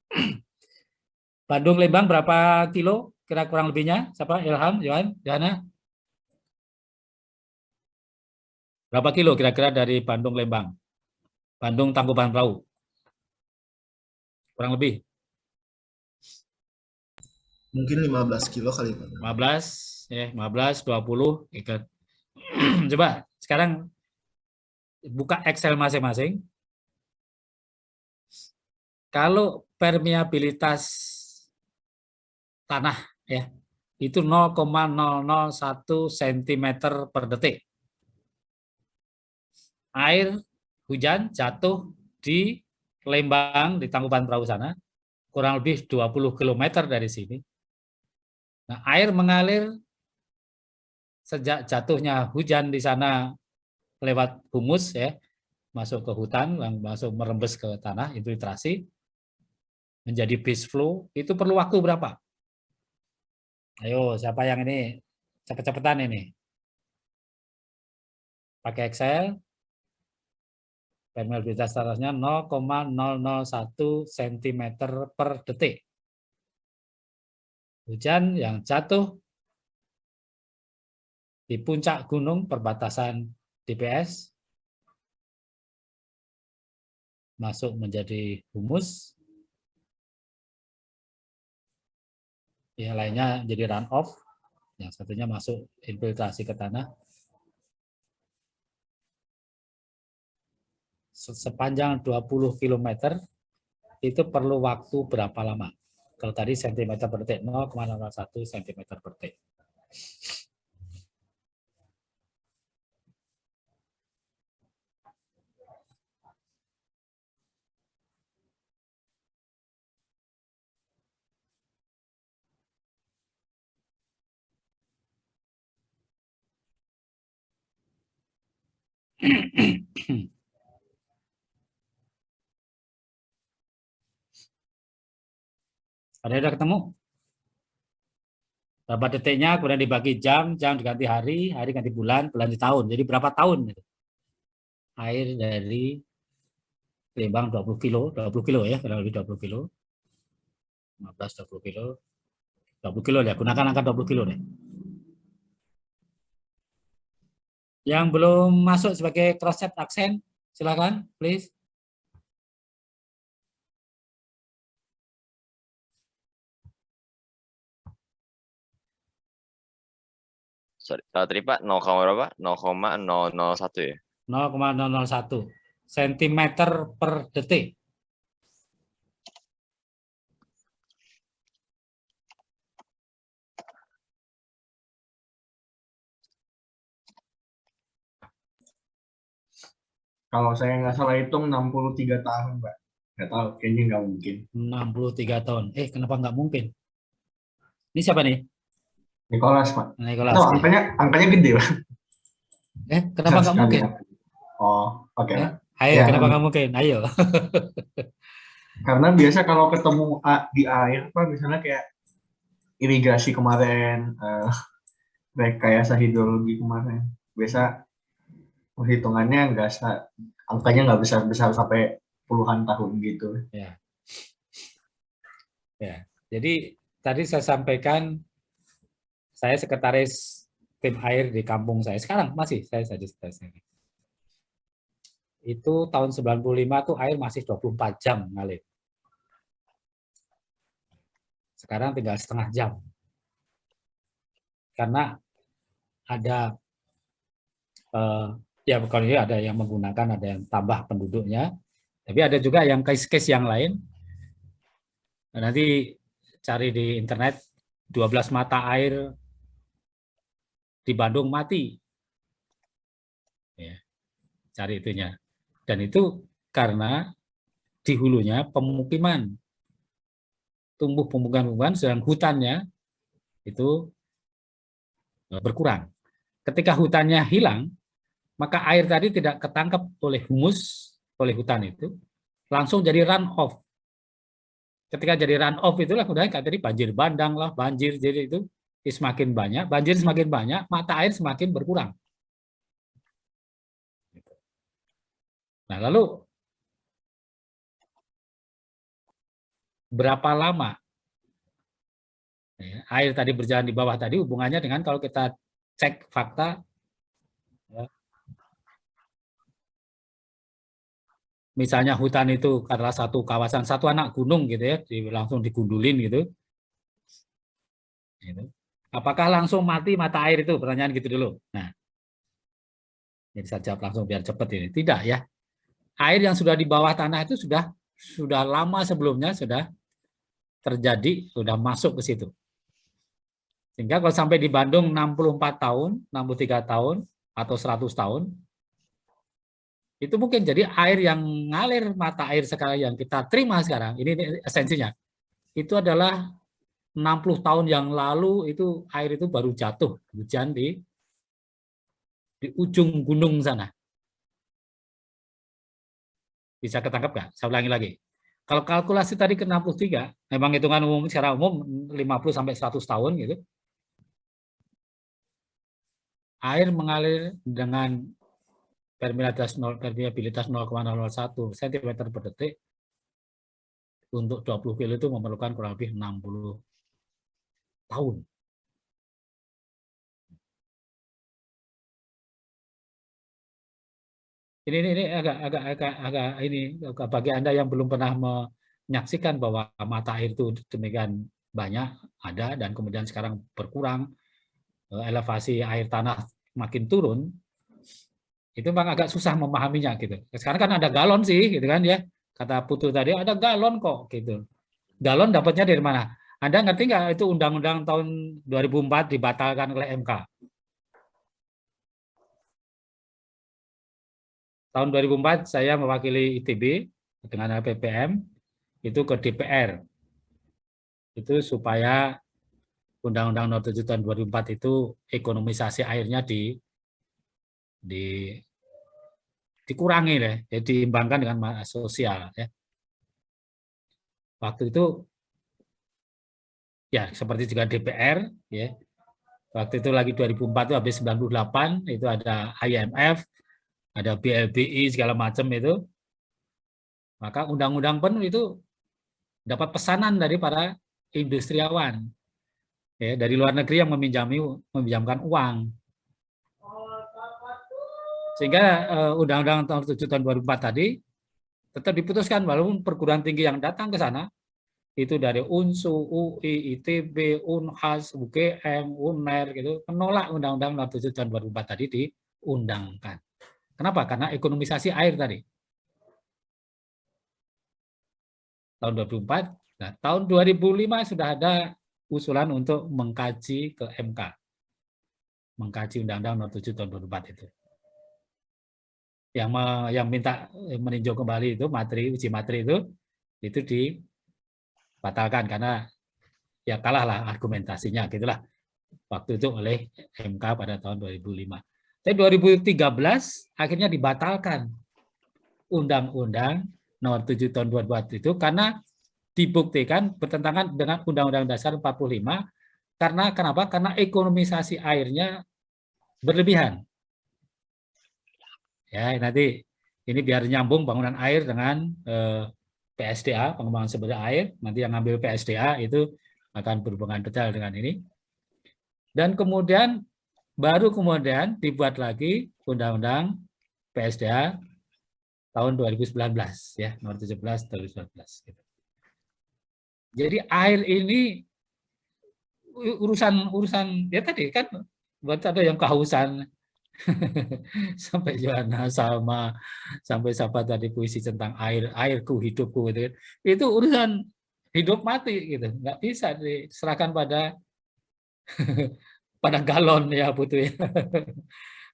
Bandung Lembang berapa kilo kira kurang lebihnya? Siapa? Ilham, Yohan, Johanna? Berapa kilo kira-kira dari Bandung Lembang? Bandung Tangkuban Perahu. Kurang lebih. Mungkin 15 kilo kali Pak. 15, ya, 15, 20. Gitu. Coba sekarang buka Excel masing-masing. Kalau permeabilitas tanah ya itu 0,001 cm per detik. Air hujan jatuh di Lembang, di Tangkuban Perahu sana, kurang lebih 20 km dari sini. Nah, air mengalir sejak jatuhnya hujan di sana lewat humus ya, masuk ke hutan, masuk merembes ke tanah, infiltrasi, menjadi base flow, itu perlu waktu berapa? Ayo, siapa yang ini cepet-cepetan ini? Pakai Excel, permeabilitas tanahnya 0,001 cm per detik. Hujan yang jatuh di puncak gunung perbatasan DPS masuk menjadi humus, yang lainnya jadi run off, yang satunya masuk infiltrasi ke tanah. Sepanjang 20 km itu perlu waktu berapa lama? Kalau tadi cm per detik 0,01 cm per detik. Ada udah ketemu? Berapa detiknya, kemudian dibagi jam, jam diganti hari, hari ganti bulan, bulan di tahun. Jadi berapa tahun? Air dari Lembang 20 kilo ya, kurang lebih 20 kilo. 15, 20 kilo. 20 kilo ya, gunakan angka 20 kilo deh. Yang belum masuk sebagai cross-check aksen, silakan, please. Sorry, tadi Pak 0, berapa? 0,001 ya? 0,001 cm per detik. Kalau saya nggak salah hitung 63 tahun, Pak. Nggak tahu, kayaknya nggak mungkin. 63 tahun. Kenapa nggak mungkin? Ini siapa nih? Nicholas, Pak. Nicholas. Tahu, angkanya gede, Pak. Kenapa nggak mungkin? Oh, oke. Ayo, ya, kenapa nggak mungkin? Ayo. Karena biasa kalau ketemu di air, Pak, misalnya kayak irigasi kemarin, rekayasa hidrologi kemarin, biasa perhitungannya angkanya nggak besar-besar sampai puluhan tahun gitu. Ya. Ya. Jadi tadi saya sampaikan saya sekretaris tim air di kampung saya. Sekarang masih saya sekretaris. Itu tahun 95 tuh air masih 24 jam ngalir. Sekarang tinggal setengah jam. Karena ada ya kalau ada yang menggunakan, ada yang tambah penduduknya, tapi ada juga yang case-case yang lain. Nanti cari di internet 12 mata air di Bandung mati, ya, cari itunya. Dan itu karena di hulunya pemukiman, tumbuh pemukiman, sedang hutannya itu berkurang. Ketika hutannya hilang, maka air tadi tidak ketangkap oleh humus oleh hutan itu langsung jadi run off. Ketika jadi run off itulah kemudian kayak tadi banjir bandang lah, banjir jadi itu semakin banyak, banjir semakin banyak, mata air semakin berkurang. Nah, lalu berapa lama ya, air tadi berjalan di bawah tadi hubungannya dengan kalau kita cek fakta ya, misalnya hutan itu adalah satu kawasan, satu anak gunung gitu ya, langsung digundulin gitu. Apakah langsung mati mata air itu? Pertanyaan gitu dulu. Nah, ini saya jawab langsung biar cepat ini. Tidak ya. Air yang sudah di bawah tanah itu sudah lama sebelumnya sudah terjadi, sudah masuk ke situ. Sehingga kalau sampai di Bandung 64 tahun, 63 tahun, atau 100 tahun, itu mungkin jadi air yang ngalir mata air sekarang yang kita terima sekarang, ini esensinya, itu adalah 60 tahun yang lalu itu air itu baru jatuh, hujan di ujung gunung sana. Bisa ketangkap nggak? Saya ulangi lagi. Kalau kalkulasi tadi ke 63, memang hitungan umum secara umum 50 sampai 100 tahun gitu. Air mengalir dengan permeabilitas 0,001 cm per detik untuk 20 kilo itu memerlukan kurang lebih 60 tahun. Ini agak ini bagi Anda yang belum pernah menyaksikan bahwa mata air itu demikian banyak ada dan kemudian sekarang berkurang, elevasi air tanah makin turun, itu memang agak susah memahaminya gitu. Sekarang kan ada galon sih gitu kan ya, kata Putu tadi ada galon kok gitu. Galon dapatnya dari mana? Anda ngerti nggak itu undang-undang tahun 2004 dibatalkan oleh MK? Tahun 2004 saya mewakili ITB dengan LPPM itu ke DPR. Itu supaya Undang-Undang Nomor 7 Tahun 2004 itu ekonomisasi airnya dikurangi deh, jadi diimbangkan dengan sosial ya. Waktu itu ya seperti juga DPR ya. Waktu itu lagi 2004 itu habis 98 itu ada IMF, ada BLBI segala macam itu. Maka undang-undang pun itu dapat pesanan dari para industriawan ya, dari luar negeri yang meminjamkan uang. Sehingga Undang-Undang tahun 7 tahun 2004 tadi tetap diputuskan walaupun perguruan tinggi yang datang ke sana itu dari UNSU, UI, ITB, UNHAS, UGM, UNER gitu menolak Undang-Undang nomor 7 tahun 2004 tadi diundangkan. Kenapa? Karena ekonomisasi air tadi. Tahun 2004, nah tahun 2005 sudah ada usulan untuk mengkaji ke MK. Mengkaji Undang-Undang nomor 7 tahun 2004 itu. Yang minta meninjau kembali itu uji materi itu dibatalkan karena ya kalahlah argumentasinya gitulah waktu itu oleh MK pada tahun 2005. Tapi 2013 akhirnya dibatalkan Undang-Undang Nomor 7 Tahun 2004 itu karena dibuktikan bertentangan dengan Undang-Undang Dasar 45 karena kenapa? Karena ekonomisasi airnya berlebihan. Ya, nanti ini biar nyambung bangunan air dengan PSDA, pengembangan sumber air. Nanti yang ngambil PSDA itu akan berhubungan detail dengan ini. Dan kemudian baru kemudian dibuat lagi Undang-Undang PSDA tahun 2019 ya, nomor 17 2019 gitu. Jadi air ini urusan ya tadi kan buat ada yang kehausan sampai Johanna Salma sampai siapa tadi puisi tentang airku hidupku gitu. Itu urusan hidup mati gitu, nggak bisa diserahkan pada pada galon ya Putu ya.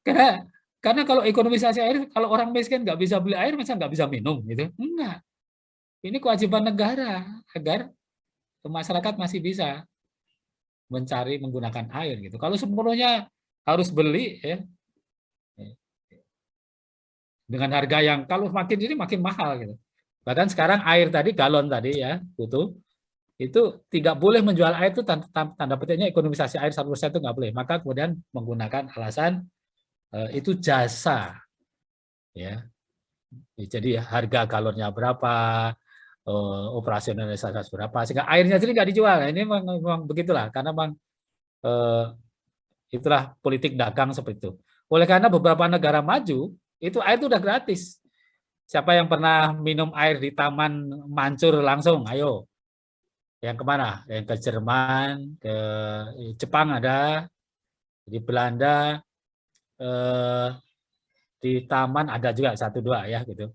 Karena kalau ekonomisasi air, kalau orang miskin nggak bisa beli air, masa nggak bisa minum gitu? Enggak. Ini kewajiban negara agar masyarakat masih bisa mencari menggunakan air gitu. Kalau sepenuhnya harus beli ya, dengan harga yang kalau makin ini makin mahal gitu. Bahkan sekarang air tadi galon tadi ya, Putu, itu tidak boleh menjual air itu tanda petiknya ekonomisasi air 1% itu nggak boleh. Maka kemudian menggunakan alasan itu jasa, ya. Jadi harga galonnya berapa, operasionalisasi berapa, sehingga airnya sendiri nggak dijual. Nah, ini memang begitulah, karena memang itulah politik dagang seperti itu. Oleh karena beberapa negara maju itu air itu udah gratis. Siapa yang pernah minum air di taman mancur langsung? Ayo. Yang kemana? Yang ke Jerman, ke Jepang ada, di Belanda, di taman ada juga 1-2 ya gitu.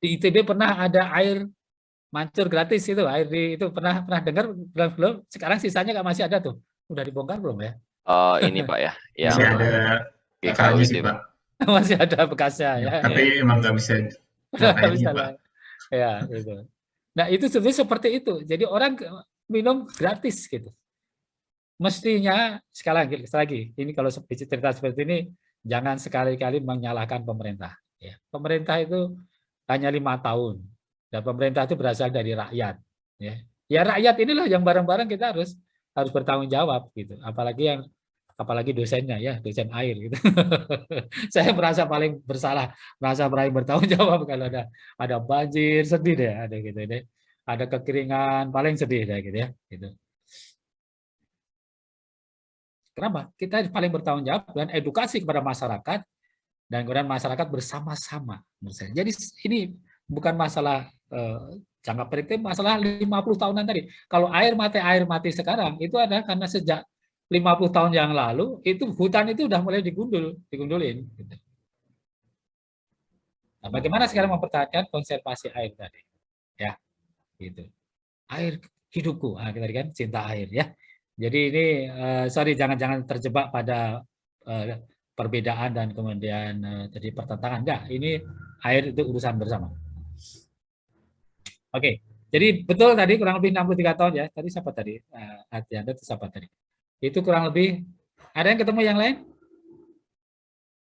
Di ITB pernah ada air mancur gratis itu, air itu pernah dengar belum? Sekarang sisanya nggak masih ada tuh, udah dibongkar belum ya? Oh ini Pak ya, yang Masih ada GKU sih itu Pak. Masih ada bekasnya ya. Tapi emang nggak bisa buat airnya Pak. Ya gitu. Nah itu sebenarnya seperti itu. Jadi orang minum gratis gitu. Mestinya sekali lagi, ini kalau cerita seperti ini jangan sekali-kali menyalahkan pemerintah. Ya. Pemerintah itu hanya 5 tahun dan pemerintah itu berasal dari rakyat. Ya rakyat inilah yang bareng-bareng kita harus bertanggung jawab gitu. Apalagi dosennya ya, dosen air gitu. Saya merasa paling bersalah, merasa paling bertanggung jawab kalau ada banjir, sedih deh, ada gitu deh. Ada kekeringan, paling sedih deh gitu ya. Gitu. Kenapa? Kita paling bertanggung jawab dan edukasi kepada masyarakat dan kemudian masyarakat bersama-sama. Jadi ini bukan masalah jangka pendek, masalah 50 tahunan tadi. Kalau air mati sekarang itu adalah karena sejak 50 tahun yang lalu itu hutan itu udah mulai digundulin. Gitu. Nah, bagaimana sekarang mempertahankan konservasi air tadi? Ya, gitu. Air hidupku, tadi kan cinta air ya. Jadi ini sorry jangan terjebak pada perbedaan dan kemudian jadi pertentangan. Enggak, ini air itu urusan bersama. Oke, jadi betul tadi kurang lebih 63 tahun ya. Tadi siapa tadi? Anda itu siapa tadi? Itu kurang lebih, ada yang ketemu yang lain?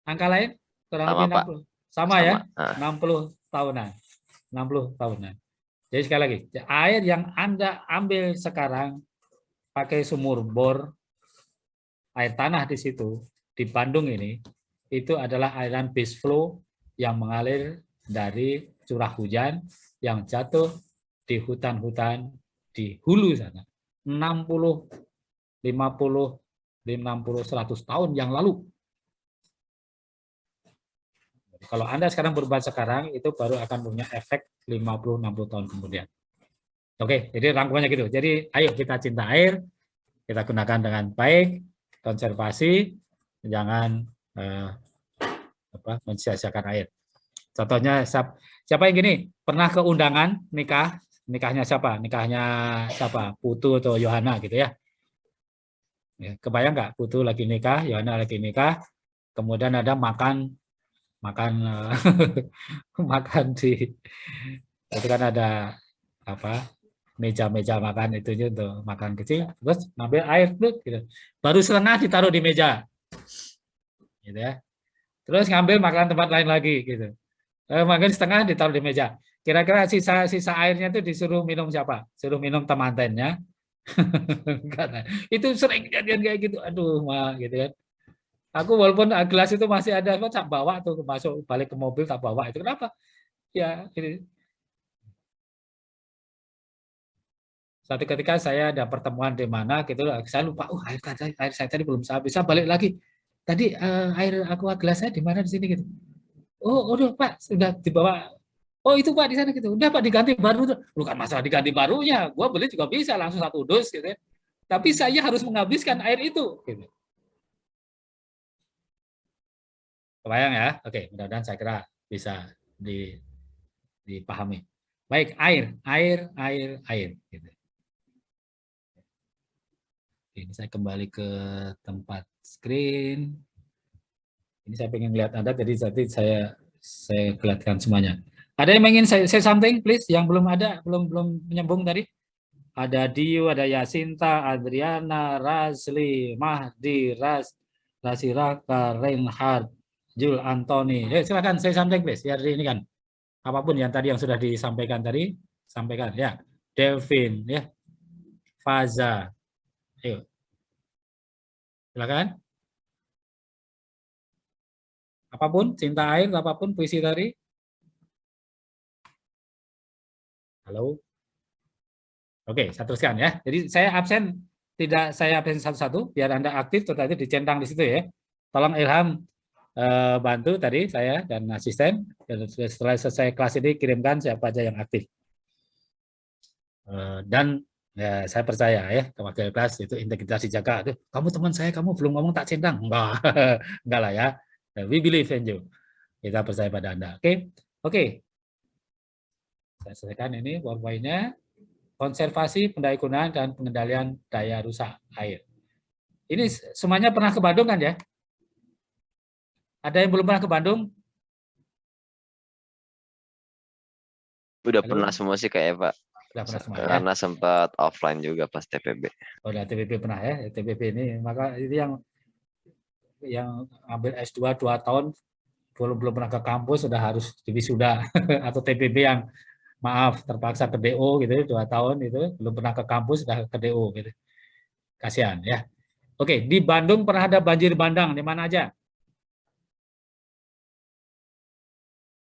Angka lain? Kurang sama, lebih 60. Pak. Sama ya? 60 tahunan. 60 tahunan. Jadi sekali lagi, air yang Anda ambil sekarang pakai sumur bor, air tanah di situ, di Bandung ini, itu adalah aliran base flow yang mengalir dari curah hujan yang jatuh di hutan-hutan di hulu sana. 60, 50, 100 tahun yang lalu. Kalau Anda sekarang berubah sekarang, itu baru akan punya efek 50-60 tahun kemudian. Oke, jadi rangkumannya gitu. Jadi ayo kita cinta air, kita gunakan dengan baik, konservasi, jangan mensia-siakan air. Contohnya siapa yang gini pernah ke undangan nikahnya siapa? Nikahnya siapa? Putu atau Yohana gitu ya. Kebayang nggak? Putu lagi nikah, Yohana lagi nikah, kemudian ada makan makan di itu kan ada meja-meja makan itunya untuk makan kecil, terus ngambil air gitu. Baru setengah ditaruh di meja. Gitu ya. Terus ngambil makan tempat lain lagi gitu. Makan setengah ditaruh di meja. Kira-kira sisa airnya itu disuruh minum siapa? Suruh minum temantennya. Itu sering kejadian kayak gitu. Aduh, gitu kan. Aku walaupun gelas itu masih ada, tak bawa tuh masuk balik ke mobil tak bawa. Itu kenapa? Ya, ini. Suatu ketika saya ada pertemuan di mana gitu, saya lupa, air saya tadi belum habis, saya balik lagi. Tadi air aqua gelas saya di mana di sini gitu. Oh, udah Pak, sudah dibawa. Oh, itu Pak di sana gitu. Udah Pak diganti baru. Bukan masalah diganti barunya, gua beli juga bisa langsung 1 dus gitu ya. Tapi saya harus menghabiskan air itu gitu. Kebayang ya? Oke, mudah-mudahan saya kira bisa dipahami. Baik, air gitu. Ini saya kembali ke tempat screen. Ini saya pengen lihat Anda, jadi saya kelihatan semuanya. Ada yang ingin say something, please? Yang belum ada, belum menyambung tadi? Ada Diu, ada Yasinta, Adriana, Rasli, Mahdi, Rasiraka, Reinhard, Jul Antoni. Silakan saya sampaikan, please. Ya, ini kan apapun yang tadi yang sudah disampaikan tadi, sampaikan ya. Devin, ya. Faza. Ayo. Silakan. Apapun, cinta air, apapun puisi tadi. Halo. Oke, saya teruskan ya. Jadi saya absen, tidak saya absen satu-satu, biar Anda aktif, tetapi dicentang di situ ya. Tolong Ilham bantu tadi saya dan asisten. Dan setelah selesai kelas ini kirimkan siapa aja yang aktif. Dan ya, saya percaya ya ke wakil kelas itu integritas dijaga. Kamu teman saya, kamu belum ngomong tak centang. Enggak, enggak lah ya. We believe in you. Kita percaya pada Anda. Oke. Saya selesaikan ini PowerPoint-nya. Konservasi, pendaya-gunaan, dan pengendalian daya rusak air. Ini semuanya pernah ke Bandung kan ya? Ada yang belum pernah ke Bandung? Udah Halo? pernah semua sih kayak Pak. Sudah pernah semua ya? Karena sempat offline juga pas TPB. Oh, udah TPB pernah ya? TPB ini, maka itu yang ambil S2 2 tahun belum pernah ke kampus sudah harus diwisuda atau TPB yang maaf terpaksa ke DO gitu 2 tahun itu belum pernah ke kampus sudah ke DO gitu. Kasihan ya. Oke, di Bandung pernah ada banjir bandang di mana aja?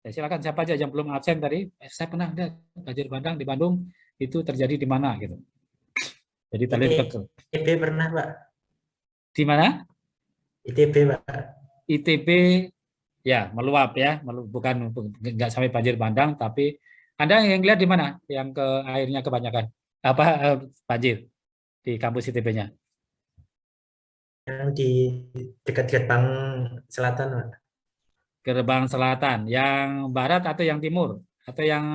Ya, silakan siapa aja yang belum absen tadi. Saya pernah ada banjir bandang di Bandung, itu terjadi di mana gitu. Jadi tadi ITB pernah Pak. Di mana? ITB Pak. ITB ya meluap ya, bukan nggak sampai banjir bandang, tapi Anda yang lihat di mana? Yang ke airnya kebanyakan apa banjir di kampus ITB-nya? Yang di dekat-dekat Bank Selatan Pak. Gerbang Selatan, yang barat atau yang timur atau yang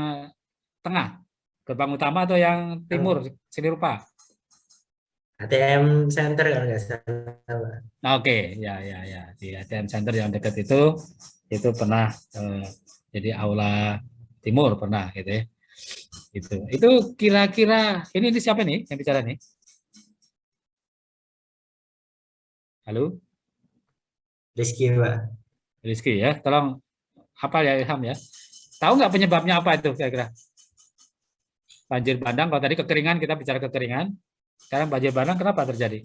tengah? Gerbang utama atau yang timur? Sini rupa. ATM Center kalau nggak salah. Oke, ya di ATM Center yang dekat itu pernah jadi aula timur pernah gitu ya. Itu kira-kira ini siapa nih yang bicara nih? Halo? Rizky Pak. Rizky ya, tolong hafal ya Ilham ya. Tahu nggak penyebabnya apa itu kira-kira? Banjir bandang, kalau tadi kekeringan kita bicara kekeringan, sekarang banjir bandang kenapa terjadi?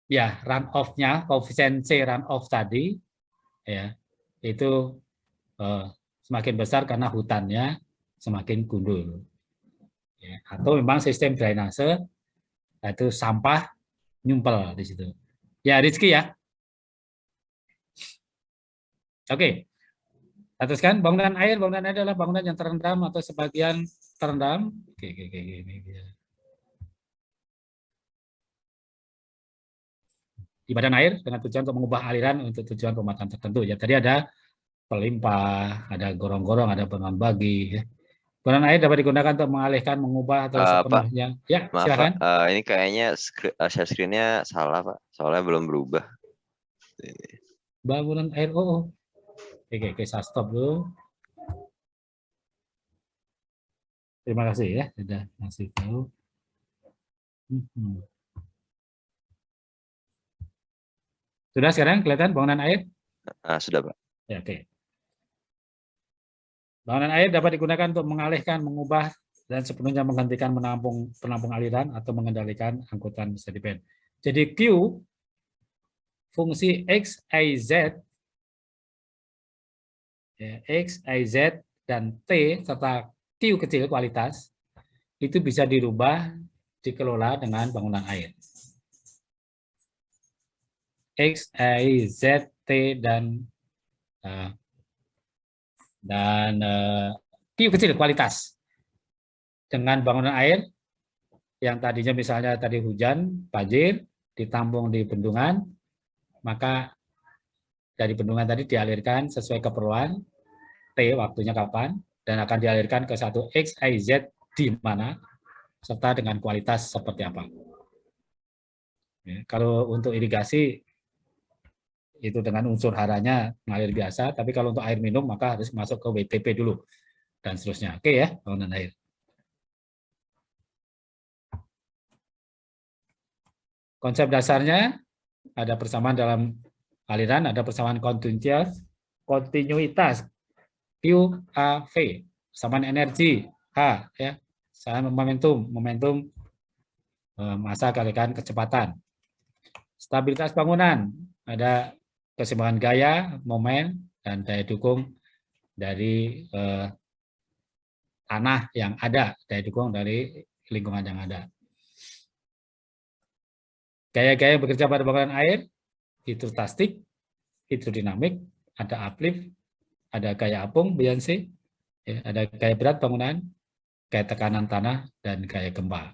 Ya, runoff-nya, koefisien C runoff tadi, ya itu semakin besar karena hutannya semakin gundul. Ya, atau memang sistem drainase itu sampah nyumpel di situ. Ya, Rizky ya. Oke. Teruskan bangunan air adalah bangunan yang terendam atau sebagian terendam. Oke. Di badan air dengan tujuan untuk mengubah aliran untuk tujuan pemanfaatan tertentu. Ya, tadi ada pelimpah, ada gorong-gorong, ada bangunan bagi. Ya. Badan air dapat digunakan untuk mengalihkan, mengubah atau sepenuhnya. Pak, Ya, maaf, silakan. Pak, ini kayaknya share screen-nya salah, Pak. Soalnya belum berubah. Bangunan air, Oke, saya stop dulu. Terima kasih ya, sudah ngasih tahu. Sudah sekarang kelihatan bangunan air? Sudah, Pak. Ya, oke. Bangunan air dapat digunakan untuk mengalihkan, mengubah, dan sepenuhnya menggantikan penampung aliran atau mengendalikan angkutan sedimen. Jadi Q, fungsi X, Y, Z, X, Y, Z, dan T, serta Q kecil kualitas, itu bisa dirubah, dikelola dengan bangunan air. X, Y, Z, T, dan Q kecil kualitas. Dengan bangunan air, yang tadinya misalnya tadi hujan, banjir, ditampung di bendungan, maka dari bendungan tadi dialirkan sesuai keperluan, T waktunya kapan, dan akan dialirkan ke satu X, Y, Z di mana, serta dengan kualitas seperti apa. Ya, kalau untuk irigasi, itu dengan unsur haranya mengalir biasa, tapi kalau untuk air minum maka harus masuk ke WTP dulu, dan seterusnya. Oke ya, bangunan air. Konsep dasarnya ada persamaan dalam aliran, ada persamaan kontinuitas Q, A, V, persamaan energi H, ya, sama momentum massa kalikan kecepatan. Stabilitas bangunan ada keseimbangan gaya, momen, dan daya dukung dari tanah yang ada, daya dukung dari lingkungan yang ada. Gaya-gaya bekerja pada bangunan air, hidrostatik, hidrodinamik, ada uplift, ada gaya apung, buoyancy, ya, ada gaya berat bangunan, gaya tekanan tanah, dan gaya gempa.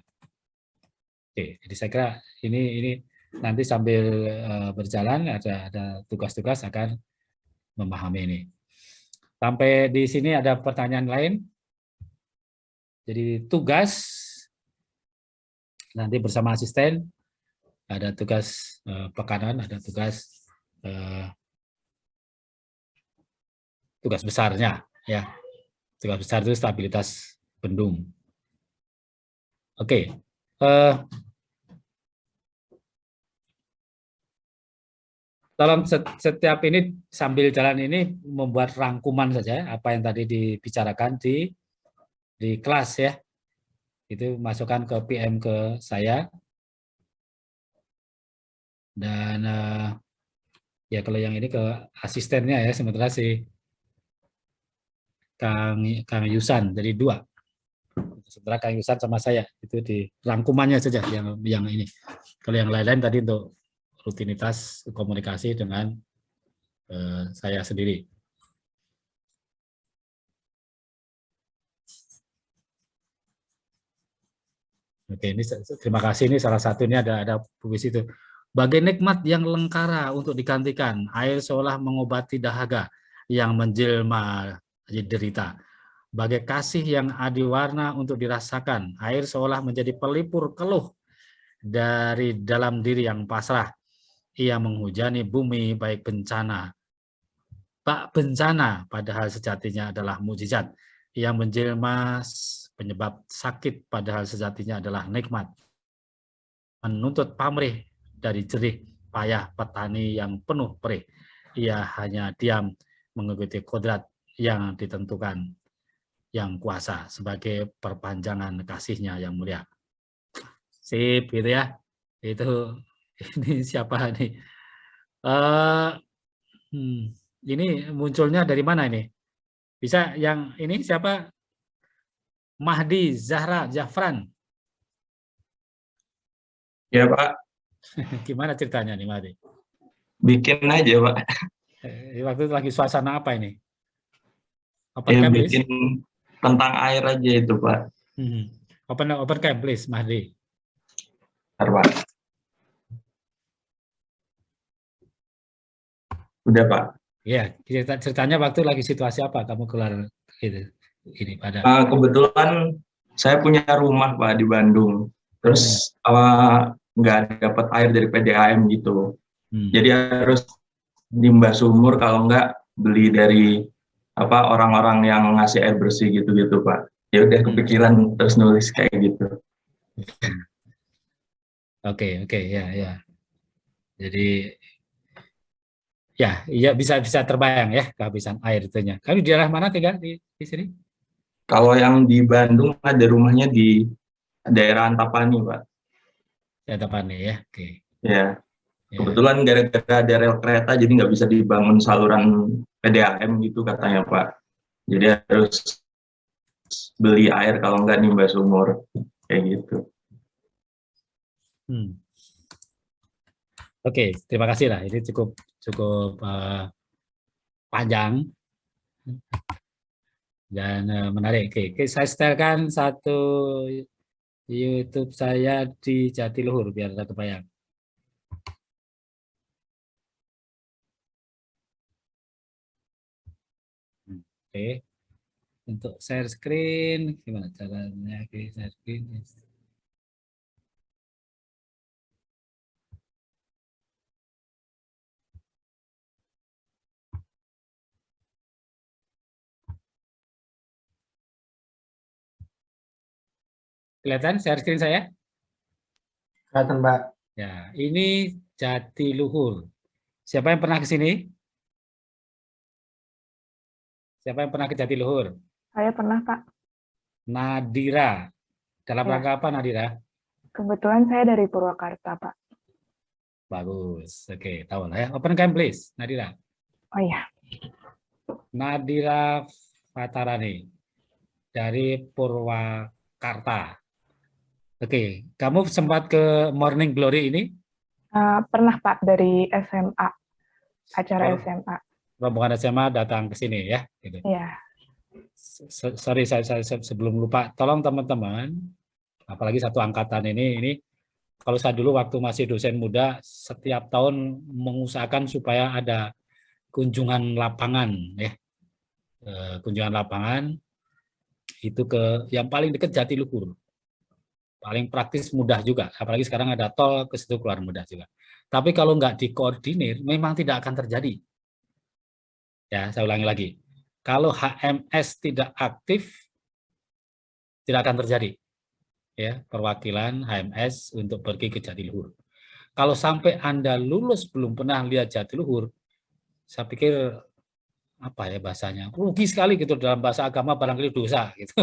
Oke, jadi saya kira ini nanti sambil berjalan ada tugas-tugas akan memahami ini. Sampai di sini ada pertanyaan lain. Jadi tugas nanti bersama asisten ada tugas pekanan, ada tugas besarnya, ya. Tugas besar itu stabilitas bendung. Oke. Dalam setiap ini sambil jalan ini membuat rangkuman saja apa yang tadi dibicarakan di kelas, ya. Itu masukkan ke PM ke saya. Dan ya kalau yang ini ke asistennya, ya, sementara si Kang Yusan, jadi 2. Sementara Kang Yusan sama saya itu di rangkumannya saja yang ini. Kalau yang lain-lain tadi untuk rutinitas komunikasi dengan saya sendiri. Oke, ini terima kasih. Ini salah satu, ini ada puisi itu. Bagai nikmat yang lengkara untuk digantikan, air seolah mengobati dahaga yang menjelma derita. Bagai kasih yang adiwarna untuk dirasakan, air seolah menjadi pelipur keluh dari dalam diri yang pasrah. Ia menghujani bumi baik bencana, bak bencana, padahal sejatinya adalah mukjizat. Ia menjelma penyebab sakit, padahal sejatinya adalah nikmat. Menuntut pamrih dari jerih payah petani yang penuh perih. Ia hanya diam mengikuti kodrat yang ditentukan yang kuasa sebagai perpanjangan kasihnya yang mulia. Sip, gitu ya. Itu ini siapa nih? Ini munculnya dari mana ini? Bisa yang ini siapa? Mahdi Zahra Jafran. Ya Pak, Gimana ceritanya nih Mahdi? bikin aja Pak. Waktu itu lagi suasana apa ini? Open Ya camp, bikin tentang air aja itu Pak. Open camp, please, Mahdi. Bentar, Pak. Udah Pak. Ya, ceritanya waktu lagi situasi apa kamu keluar itu ini pada? Kebetulan saya punya rumah Pak di Bandung. Terus nggak dapat air dari PDAM gitu. Jadi harus nimba sumur, kalau nggak beli dari orang-orang yang ngasih air bersih gitu-gitu Pak. Ya udah kepikiran terus nulis kayak gitu. Oke, ya. Jadi ya, iya bisa terbayang ya kehabisan air itunya. Kamu di daerah mana tinggal di sini? Kalau yang di Bandung ada rumahnya di daerah Antapani Pak. Antapani ya, oke. Ya. Kebetulan gara-gara ada rel kereta jadi nggak bisa dibangun saluran PDAM gitu katanya Pak. Jadi harus beli air kalau nggak nimba sumur kayak gitu. Oke, terima kasih lah. Ini cukup panjang dan menarik. Oke, saya setelkan satu YouTube saya di Jatiluhur biar ada kebayang. Oke, untuk share screen gimana caranya? Oke, share screen. Kelihatan share screen saya? Kelihatan Mbak. Ya, ini Jatiluhur. Siapa yang pernah ke sini? Siapa yang pernah ke Jatiluhur? Saya pernah, Pak. Nadira. Dalam Ya, rangka apa, Nadira? kebetulan saya dari Purwakarta, Pak. Bagus. Oke, tahu lah ya. Open cam, please, Nadira. Oh iya, Nadira Fatarani dari Purwakarta. Oke, kamu sempat ke Morning Glory ini? Pernah, Pak, dari SMA, acara Oh, SMA. rombongan SMA datang ke sini ya. Gitu. Iya, Sorry, saya sebelum lupa, tolong teman-teman, apalagi satu angkatan ini kalau saya dulu waktu masih dosen muda, setiap tahun mengusahakan supaya ada kunjungan lapangan ya. Kunjungan lapangan itu ke yang paling dekat Jatiluhur. Paling praktis, mudah juga. Apalagi sekarang ada tol, ke situ keluar mudah juga. Tapi kalau nggak dikoordinir, memang tidak akan terjadi. Ya, saya ulangi lagi. Kalau HMS tidak aktif, tidak akan terjadi. Ya, perwakilan HMS untuk pergi ke Jatiluhur. Kalau sampai Anda lulus belum pernah lihat Jatiluhur, saya pikir apa ya bahasanya, rugi sekali gitu, dalam bahasa agama barangkali dosa gitu.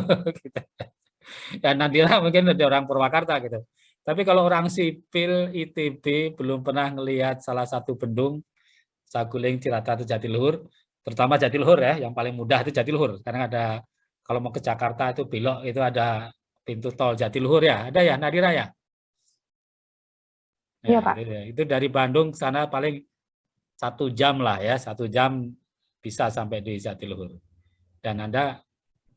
Dan Nadira mungkin ada orang Purwakarta gitu. Tapi kalau orang sipil ITB belum pernah ngelihat salah satu bendung Saguling, Cirata, atau Jatiluhur, terutama Jatiluhur ya, yang paling mudah itu Jatiluhur. Sekarang ada, kalau mau ke Jakarta itu belok itu ada pintu tol Jatiluhur ya, ada ya Nadira ya? iya, Ya, Pak. itu dari Bandung ke sana paling 1 jam lah ya, 1 jam bisa sampai di Jatiluhur. Dan Anda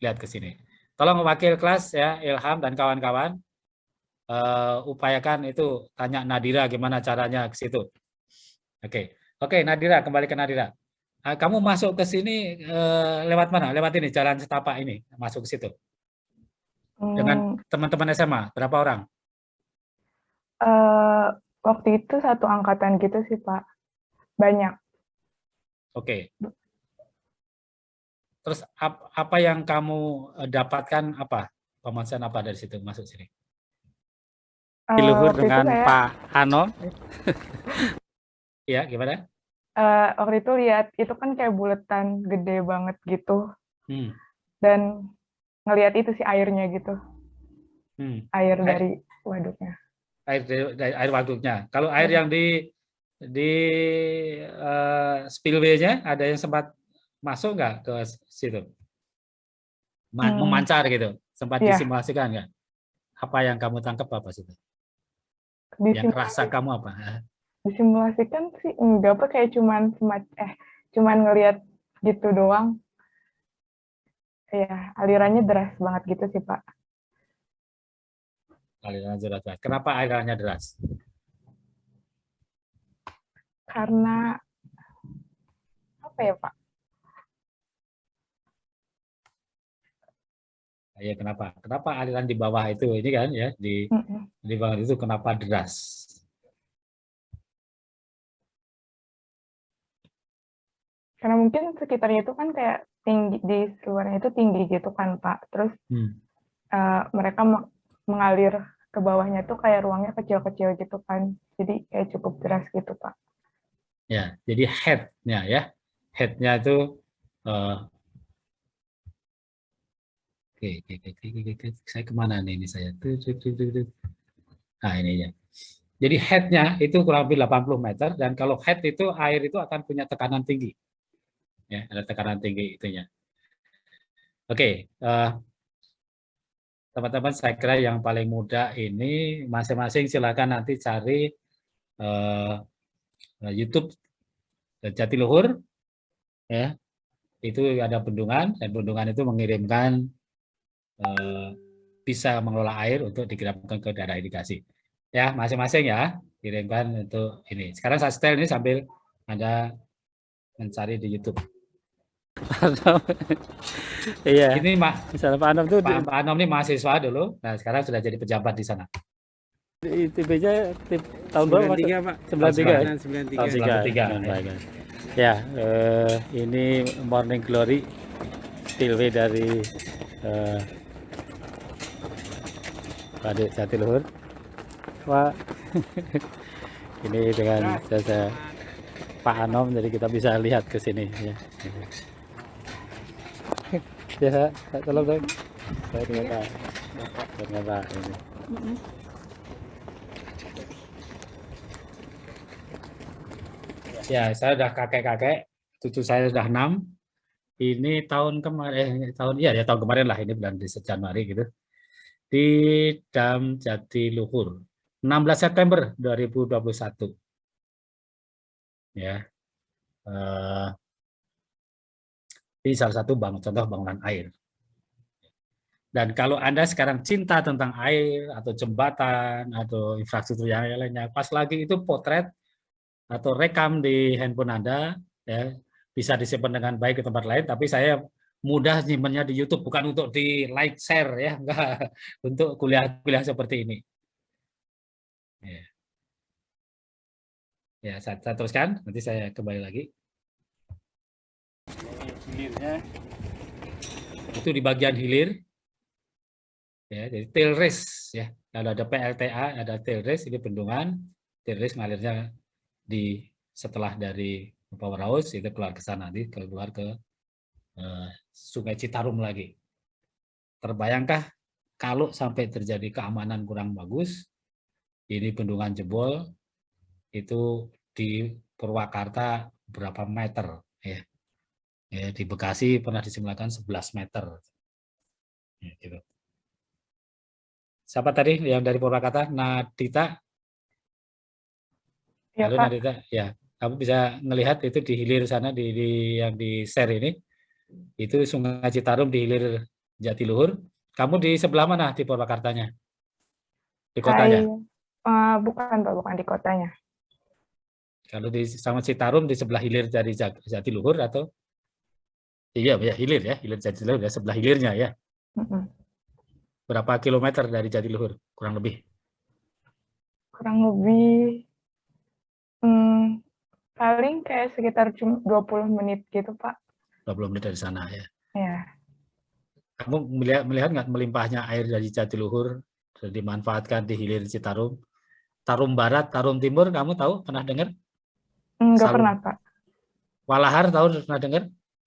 lihat ke sini. Tolong wakil kelas ya, Ilham dan kawan-kawan, upayakan itu tanya Nadira gimana caranya ke situ. Oke, Nadira, kembali ke Nadira. Kamu masuk ke sini lewat mana? Lewat ini, jalan setapak ini, masuk ke situ. Dengan teman-teman SMA, berapa orang? Waktu itu satu angkatan gitu sih, Pak. Banyak. Oke. Terus apa yang kamu dapatkan, apa pemasaran apa dari situ masuk sini? Jatiluhur Waktu itu dengan saya, Pak Ano. Ya, gimana? waktu itu lihat, itu kan kayak buletan gede banget gitu. Dan ngelihat itu sih airnya gitu. Air dari waduknya. Air waduknya. Kalau air yang di spillway-nya ada yang sempat masuk nggak ke situ? Memancar gitu. Sempat disimulasikan nggak? Apa yang kamu tangkap apa situ? Yang rasa kamu apa? Disimulasikan sih enggak, apa kayak cuman ngelihat gitu doang. Ya, alirannya deras banget gitu sih, Pak. Alirannya deras. Kenapa alirannya deras? Karena apa ya, Pak? Ya, kenapa? Kenapa aliran di bawah itu ini kan ya, di bawah itu kenapa deras? Karena mungkin sekitarnya itu kan kayak tinggi, di luarnya itu tinggi gitu kan, Pak. Terus mereka mengalir ke bawahnya tuh kayak ruangnya kecil-kecil gitu kan. Jadi kayak cukup deras gitu, Pak. Ya, jadi head-nya ya. Head-nya itu Oke, saya kemana nih ini saya? Nah, ini ya. Jadi head-nya itu kurang lebih 80 meter, dan kalau head itu air itu akan punya tekanan tinggi. Ya, ada tekanan tinggi itunya. Oke, teman-teman, saya kira yang paling mudah ini masing-masing silakan nanti cari YouTube Jatiluhur, ya. Itu ada bendungan, dan bendungan itu mengirimkan bisa mengelola air untuk dikirimkan ke daerah irigasi. Ya, masing-masing ya, kirimkan untuk ini. Sekarang saya setel ini sambil Anda mencari di YouTube. Iya. Ini misalnya Pak Anom tuh Pak Anom ini mahasiswa dulu. Nah, sekarang sudah jadi pejabat di sana. ITB-nya tahun berapa? 93, Pak. 93. 93. Ya, ini Morning Glory spillway dari Waduk Jatiluhur. Wah. Ini dengan jasa Pak Anom, jadi kita bisa lihat ke sini ya. Ya, tolong dong. Saya dengan Pak ini. Ya, saya udah kakek-kakek, cucu saya sudah 6. Ini tahun kemarin, tahun kemarin lah, ini bulan Januari gitu. Di Dam Jatiluhur, 16 September 2021. Ya. Di salah satu contoh bangunan air. Dan kalau Anda sekarang cinta tentang air atau jembatan atau infrastruktur yang lainnya, pas lagi itu potret atau rekam di handphone Anda, ya, bisa disimpan dengan baik ke tempat lain, tapi saya mudah nyimpannya di YouTube, bukan untuk di like share ya, enggak, untuk kuliah-kuliah seperti ini. Ya, ya saya teruskan, nanti saya kembali lagi. Hilirnya itu di bagian hilir, ya, jadi tail race ya. Kalau ada PLTA, ada tail race, ini bendungan, tail race ngalirnya setelah dari Powerhouse itu keluar ke sana, nanti keluar ke Sungai Citarum lagi. Terbayangkah kalau sampai terjadi keamanan kurang bagus, ini bendungan jebol, itu di Purwakarta berapa meter ya. Ya, di Bekasi pernah disimulasikan 11 meter. Ya, gitu. Siapa tadi yang dari Purwakarta? Nadita? Ya, Halo Pak. Nadita, ya. Kamu bisa melihat itu di hilir sana, yang di share ini. Itu Sungai Citarum di hilir Jatiluhur. Kamu di sebelah mana di Purwakartanya? Di kotanya? Bukan, Pak, bukan di kotanya. Kalau di sama Citarum di sebelah hilir dari Jatiluhur atau? Iya, ya hilir ya, hilir Jatiluhur ya, sebelah hilirnya ya. Berapa kilometer dari Jatiluhur? Kurang lebih? Kurang lebih paling kayak sekitar 20 menit gitu, Pak. 20 menit dari sana ya. Ya. Kamu melihat nggak melimpahnya air dari Jatiluhur dimanfaatkan di hilir Citarum? Tarum Barat, Tarum Timur, kamu tahu? Pernah dengar? Enggak pernah, Pak. Walahar tahu, pernah dengar?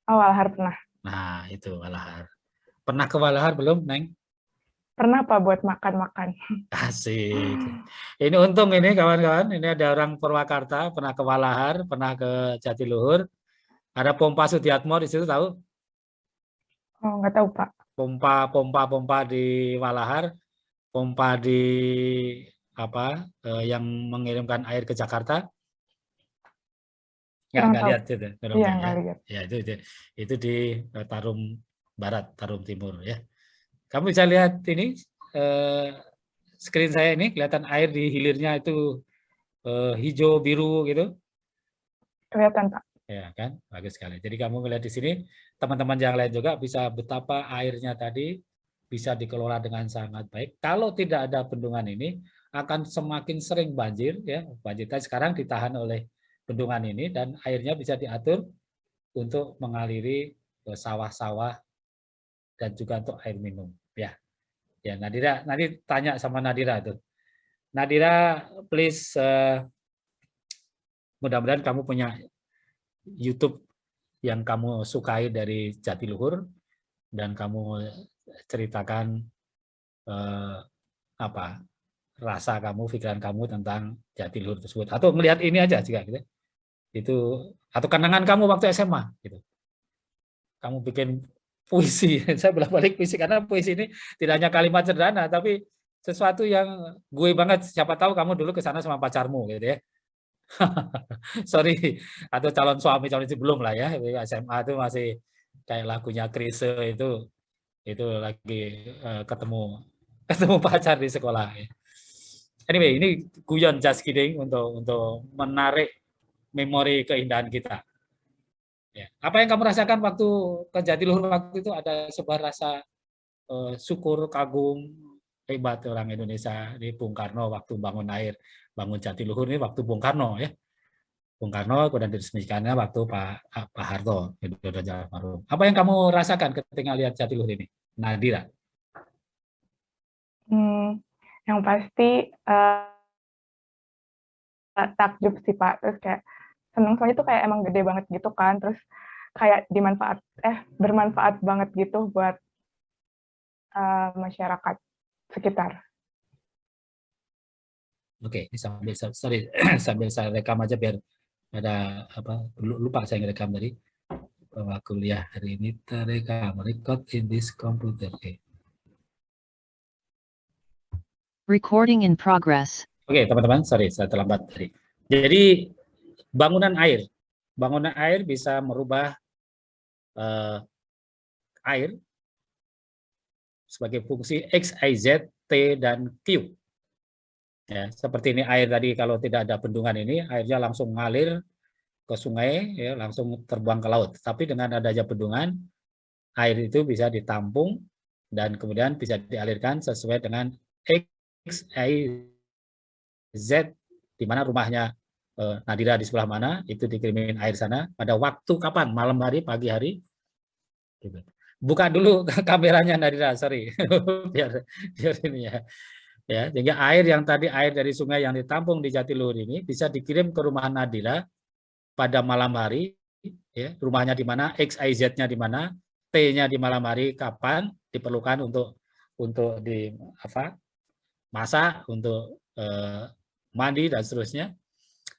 Oh, Walahar pernah. Nah, itu Walahar. Pernah ke Walahar belum, Neng? Pernah, Pak, buat makan-makan. Asik. Ini untung ini kawan-kawan, ini ada orang Purwakarta, pernah ke Walahar, pernah ke Jatiluhur. Ada pompa Sudiatmo di situ, tahu? Oh, nggak tahu, Pak. Pompa di Walahar, pompa di yang mengirimkan air ke Jakarta. Nggak lihat itu. Iya, nggak lihat. Ya, itu di Tarum Barat, Tarum Timur ya. Kamu bisa lihat ini screen saya ini, kelihatan air di hilirnya itu hijau biru gitu. Kelihatan, Pak. Ya kan, bagus sekali. Jadi kamu melihat di sini, teman-teman yang lain juga bisa betapa airnya tadi bisa dikelola dengan sangat baik. Kalau tidak ada bendungan ini, akan semakin sering banjir ya. Banjir sekarang ditahan oleh bendungan ini dan airnya bisa diatur untuk mengaliri sawah-sawah dan juga untuk air minum ya. Ya, Nadira, nanti tanya sama Nadira itu. Nadira, please, mudah-mudahan kamu punya YouTube yang kamu sukai dari Jatiluhur dan kamu ceritakan rasa kamu, pikiran kamu tentang Jatiluhur tersebut. Atau melihat ini aja juga gitu. Itu atau kenangan kamu waktu SMA gitu. Kamu bikin puisi, saya bolak-balik puisi karena puisi ini tidak hanya kalimat sederhana tapi sesuatu yang gue banget. Siapa tahu kamu dulu ke sana sama pacarmu gitu ya. Sorry, atau calon suami calon istri belum lah ya. SMA itu masih kayak lagunya Chrisye itu lagi ketemu pacar di sekolah. Anyway, ini guyon, just kidding, untuk menarik memori keindahan kita. Ya. Apa yang kamu rasakan waktu ke Jatiluhur waktu itu? Ada sebuah rasa syukur, kagum, hebat orang Indonesia. Ini Bung Karno waktu bangun bangun Jatiluhur ini waktu Bung Karno ya. Bung Karno kemudian diresmikannya waktu Pak Harto. Apa yang kamu rasakan ketika lihat Jatiluhur ini, Nadira? Yang pasti takjub sih Pak. Terus kayak seneng soalnya itu kayak emang gede banget gitu kan. Terus kayak bermanfaat banget gitu buat masyarakat sekitar. Oke, ini sambil saya rekam aja biar ada lupa saya ngerekam tadi bahwa kuliah hari ini terekam, record in this computer. Oke. Recording in progress. Oke, teman-teman, saya terlambat tadi. Jadi bangunan air bisa merubah air sebagai fungsi X, Y, Z, T, dan Q. Ya, seperti ini air tadi kalau tidak ada bendungan ini, airnya langsung ngalir ke sungai, ya, langsung terbuang ke laut. Tapi dengan adanya bendungan, air itu bisa ditampung dan kemudian bisa dialirkan sesuai dengan X, Y, Z, di mana rumahnya Nadira di sebelah mana, itu dikirimin air sana, pada waktu kapan, malam hari, pagi hari. Buka dulu kameranya Nadira, sorry, biar ini ya. Ya, sehingga air yang tadi air dari sungai yang ditampung di Jatiluhur ini bisa dikirim ke rumah Nadira pada malam hari, ya, rumahnya di mana, X, Y, Z-nya di mana, T-nya di malam hari kapan diperlukan untuk masak, untuk mandi dan seterusnya,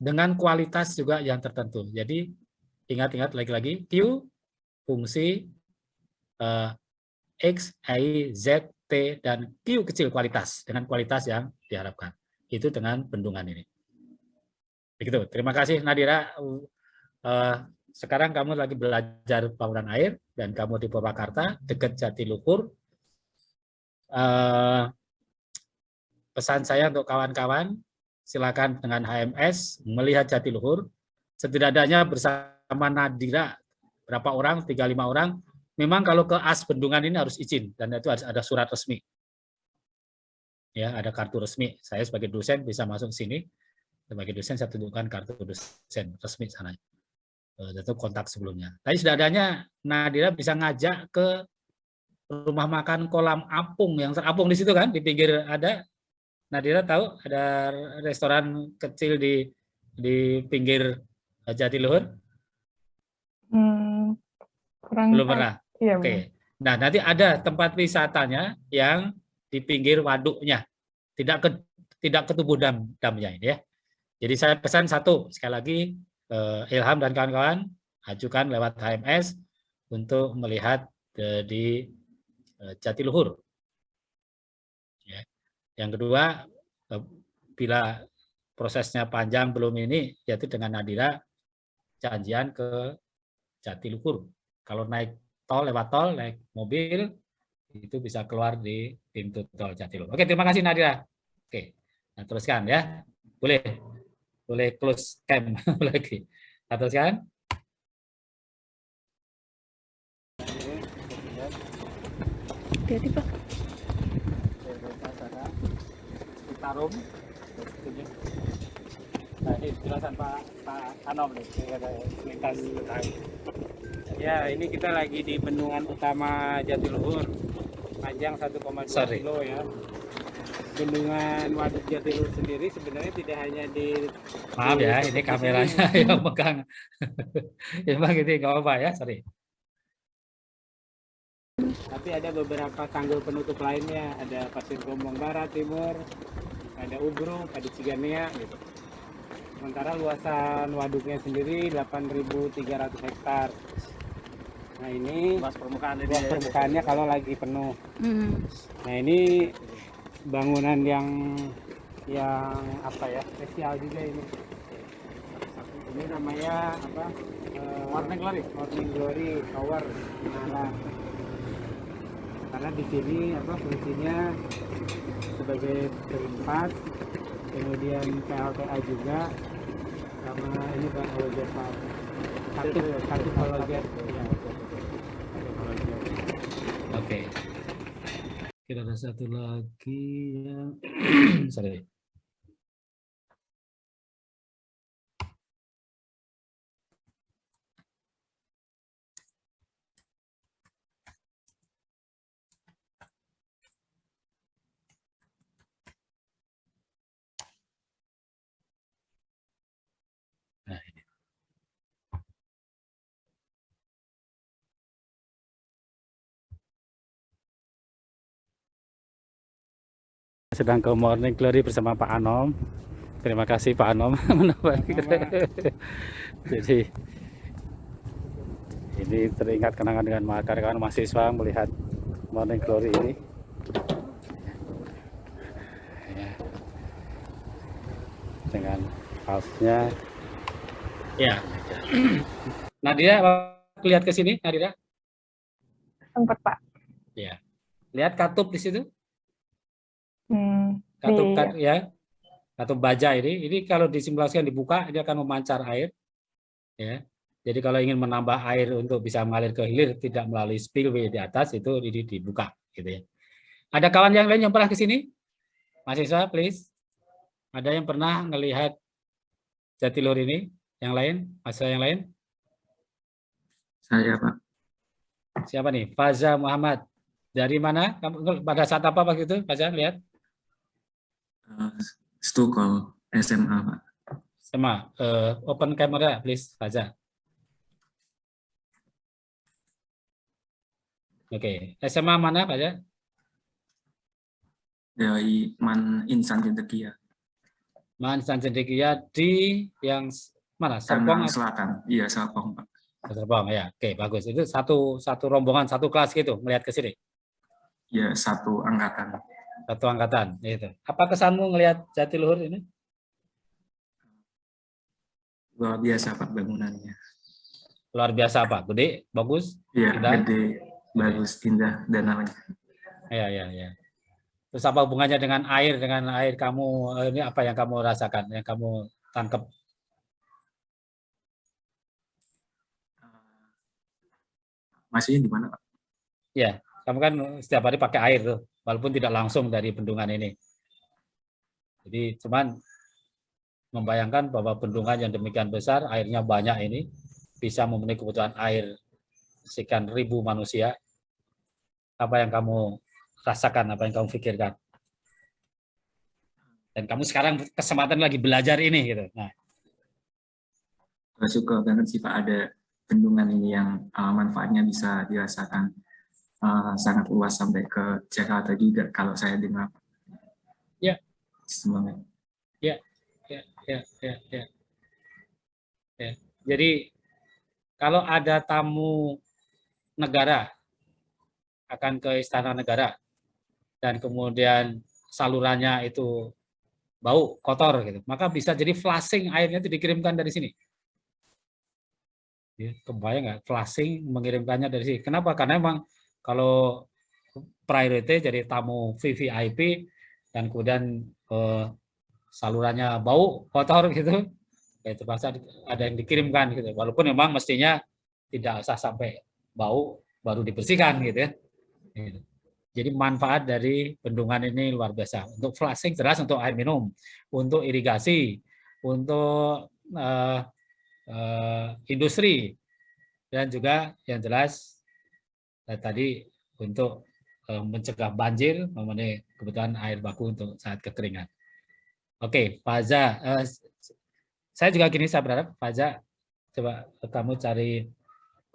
dengan kualitas juga yang tertentu. Jadi ingat-ingat lagi-lagi Q fungsi X, Y, Z, T, dan Q kecil kualitas, dengan kualitas yang diharapkan. Itu dengan bendungan ini. Begitu. Terima kasih Nadira. Sekarang kamu lagi belajar bangunan air, dan kamu di Purwakarta, dekat Jatiluhur. Pesan saya untuk kawan-kawan, silakan dengan HMS melihat Jatiluhur. Setidaknya bersama Nadira, berapa orang, 3-5 orang, memang kalau ke AS bendungan ini harus izin, dan itu harus ada surat resmi. Ya, ada kartu resmi. Saya sebagai dosen bisa masuk sini. Sebagai dosen saya tunjukkan kartu dosen resmi sana. Itu kontak sebelumnya. Tapi setidaknya Nadira bisa ngajak ke rumah makan Kolam Apung, yang terapung di situ kan, di pinggir ada. Nadira tahu ada restoran kecil di pinggir Jatiluhur? Belum pernah. Iya, Oke. Nah, nanti ada tempat wisatanya yang di pinggir waduknya, tidak ketubuh damnya ini ya. Jadi saya pesan satu, sekali lagi Ilham dan kawan-kawan ajukan lewat HMS untuk melihat di Jatiluhur. Ya. Yang kedua, bila prosesnya panjang belum ini, yaitu dengan Nadira janjian ke Jatiluhur. Kalau naik tol, lewat tol, naik mobil, itu bisa keluar di pintu tol Jatiluhur. Oke, terima kasih Nadira. Oke, nah, teruskan ya. Boleh close cam lagi. Nah, teruskan. Hati-hati Pak. Tarum. Nah, ini penjelasan Pak Anom nih, lintas petani. Ya, ini kita lagi di bendungan utama Jatiluhur, panjang 1,2 kilo ya. Bendungan Waduk Jatiluhur sendiri sebenarnya tidak hanya di... Maaf ya, ini kameranya yang pegang. Emang gitu, nggak apa-apa ya, sorry. Tapi ada beberapa tanggul penutup lainnya, ada Pasir Gombong Barat, Timur, ada Ubruk, ada Ciganea gitu. Sementara luasan waduknya sendiri 8.300 hektar. Nah ini luas permukaannya kalau lagi penuh. Nah ini bangunan yang apa ya, spesial juga ini. Ini namanya apa? Morning Glory Tower. Nah, karena di sini apa fungsinya sebagai tempat, kemudian PLTA juga, sama ini Pak halogen Pak. Satu halogen. Ya. Oke. Kita ada satu lagi yang sorry. sedang ke Morning Glory bersama Pak Anom. Terima kasih Pak Anom menambah kita. Jadi ini teringat kenangan dengan kawan-kawan mahasiswa melihat Morning Glory ini. Ya. Dengan kaosnya. Ya. Nadia, lihat ke sini, Nadia. Sempat, Pak. Ya. Lihat katup di situ. Iya. Katup ya. Katup baja ini kalau disimulasikan dibuka dia akan memancar air. Ya. Jadi kalau ingin menambah air untuk bisa mengalir ke hilir tidak melalui spillway di atas itu dibuka gitu ya. Ada kawan yang lain yang pernah ke sini? Mahasiswa, please. Ada yang pernah melihat Jatiluhur ini? Yang lain? Mahasiswa yang lain? Saya, Pak. Siapa nih? Faza Muhammad. Dari mana? Pada saat apa waktu itu? Faza, lihat. Stukol, SMA, Pak. SMA. Open camera, please, Faza. Oke. SMA mana, Faza? Dari Man Insan Cendekia. Man Insan Cendekia di yang mana? Serpong? Selatan. Iya, Serpong, Pak. Serpong ya. Oke, bagus. Itu satu rombongan, satu kelas gitu melihat ke sini. Ya, satu angkatan. Satu angkatan, itu. Apa kesanmu melihat Jatiluhur ini? Luar biasa, Pak, bangunannya. Luar biasa, Pak. Gede, bagus? Iya, indah? gede, bagus, indah, dan namanya. Ya. Terus apa hubungannya dengan air kamu, ini apa yang kamu rasakan, yang kamu tangkap? Maksudnya di mana, Pak? Ya, kamu kan setiap hari pakai air tuh, walaupun tidak langsung dari bendungan ini. Jadi cuman membayangkan bahwa bendungan yang demikian besar, airnya banyak ini, bisa memenuhi kebutuhan air sekian ribu manusia. Apa yang kamu rasakan, apa yang kamu pikirkan? Dan kamu sekarang kesempatan lagi belajar ini gitu. Nah, suka banget sih Pak ada bendungan ini yang manfaatnya bisa dirasakan sangat luas sampai ke Jakarta juga kalau saya dengar. Ya. Semangat. Ya. Jadi kalau ada tamu negara akan ke istana negara dan kemudian salurannya itu bau kotor gitu, maka bisa jadi flushing airnya itu dikirimkan dari sini. Ya, kebayang nggak flushing mengirimkannya dari sini? Kenapa? Karena memang kalau priority jadi tamu VVIP dan kemudian salurannya bau kotor gitu, itu pasti ada yang dikirimkan gitu. Walaupun memang mestinya tidak usah sampai bau baru dibersihkan gitu ya. Jadi manfaat dari bendungan ini luar biasa. Untuk flushing jelas untuk air minum, untuk irigasi, untuk industri, dan juga yang jelas tadi untuk mencegah banjir, memenuhi kebutuhan air baku untuk saat kekeringan. Oke, Faza, saya juga gini, saya berharap Faza, coba kamu cari.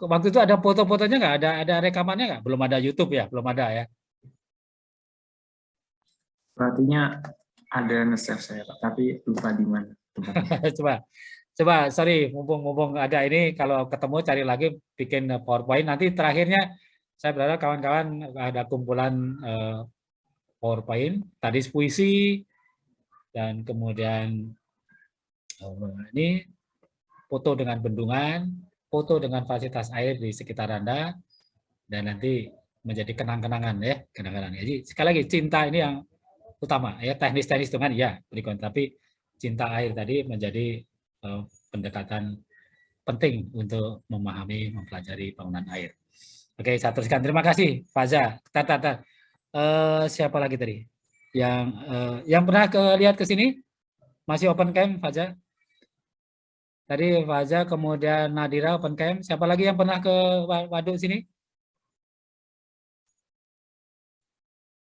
Waktu itu ada foto-fotonya nggak? Ada rekamannya nggak? Belum ada YouTube ya? Belum ada ya? Artinya ada nge-save saya Pak, tapi lupa di mana. coba, sorry, mumpung ada ini, kalau ketemu cari lagi, bikin PowerPoint. Nanti terakhirnya saya berharap kawan-kawan ada kumpulan PowerPoint, tadi puisi, dan kemudian ini foto dengan bendungan, foto dengan fasilitas air di sekitar Anda, dan nanti menjadi kenang-kenangan ya, kenang-kenangan. Jadi sekali lagi cinta ini yang utama ya, teknis-teknis dengan ya berikut, tapi cinta air tadi menjadi pendekatan penting untuk memahami, mempelajari bangunan air. Oke, saya teruskan. Terima kasih, Faza. Siapa lagi tadi? Yang pernah lihat ke sini? Masih open cam, Faza? Tadi Faza, kemudian Nadira open cam. Siapa lagi yang pernah ke waduk sini?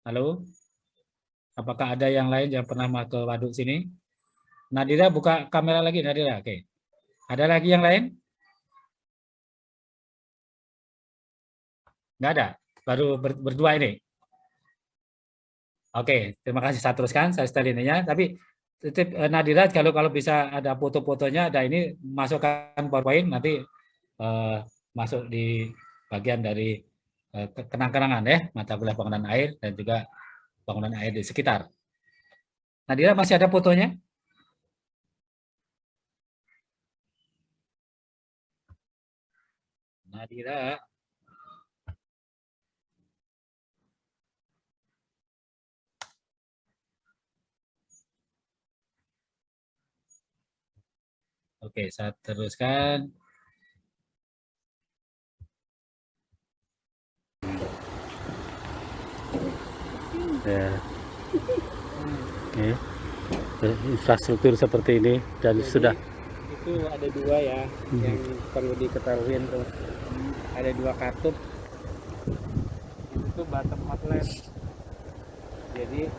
Halo? Apakah ada yang lain yang pernah ke waduk sini? Nadira buka kamera lagi, Nadira. Oke. Ada lagi yang lain? Nggak ada. Baru berdua ini. Oke, terima kasih. Saya teruskan, saya setel ininya. Tapi titip Nadira, kalau bisa ada foto-fotonya, ada ini masukkan PowerPoint nanti masuk di bagian dari kenang-kenangan ya, mata kuliah bangunan air dan juga bangunan air di sekitar. Nadira, masih ada fotonya? Nadira. Oke, saya teruskan. Ya. Oke. Infrastruktur seperti ini dan Jadi, sudah itu ada dua ya yang perlu diketahui tuh. Ada dua katup. Itu bottom outlet. Jadi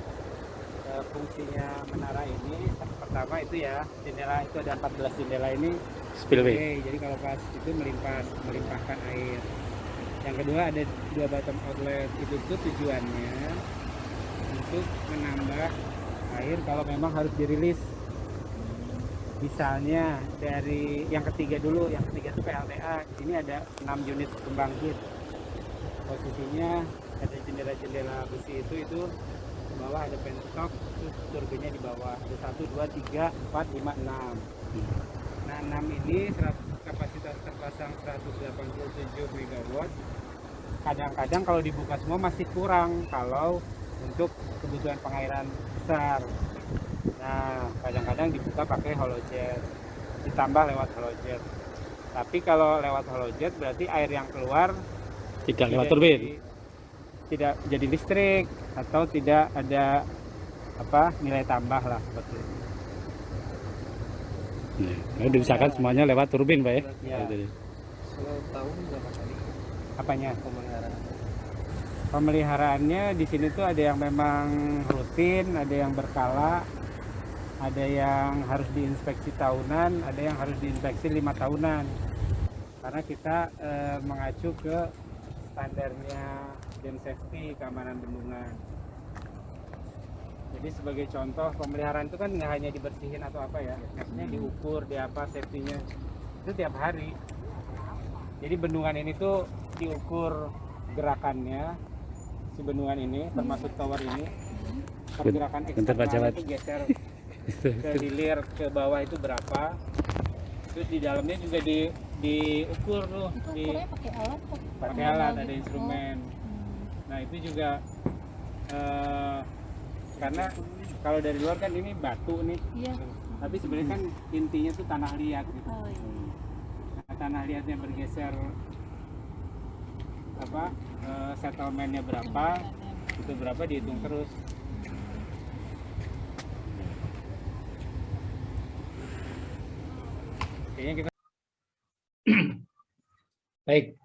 fungsinya menara ini pertama itu ya jendela itu ada 14 jendela ini spillway. Jadi kalau pas itu melimpahkan air. Yang kedua ada dua bottom outlet, itu tuh tujuannya untuk menambah air kalau memang harus dirilis. Misalnya dari yang ketiga dulu, yang ketiga itu PLTA. Ini ada 6 unit pembangkit. Posisinya ada jendela-jendela besi itu di bawah ada penstock, terus turbinnya di bawah. Ada 1, 2, 3, 4, 5, 6. Nah 6 ini kapasitas terpasang 187 MW. Kadang-kadang kalau dibuka semua masih kurang kalau untuk kebutuhan pengairan besar. Nah, kadang-kadang dibuka pakai halojet, ditambah lewat halojet. Tapi kalau lewat halojet berarti air yang keluar tidak lewat turbin. Tidak jadi listrik atau tidak ada nilai tambah lah seperti itu. Nah, diusahakan semuanya lewat turbin, Pak ya. Ya. Kalau tahun berapa kali Apanya? pemeliharaan? Pemeliharaannya di sini tuh ada yang memang rutin, ada yang berkala, ada yang harus diinspeksi tahunan, ada yang harus diinspeksi 5 tahunan. Karena kita mengacu ke standarnya Dam Safety keamanan bendungan. Jadi sebagai contoh pemeliharaan itu kan nggak hanya dibersihin atau apa ya, maksudnya diukur, di apa safety-nya itu tiap hari. Jadi bendungan ini tuh diukur gerakannya, si bendungan ini termasuk tower ini, pergerakan eksternalnya itu geser ke hilir ke bawah itu berapa, terus di dalamnya juga diukur tuh, pakai alat ada instrumen. Nah itu juga karena kalau dari luar kan ini batu nih, tapi sebenarnya kan intinya tuh tanah liat gitu. Nah, tanah liatnya bergeser settlementnya berapa, itu berapa dihitung terus. Kayaknya kita Baik.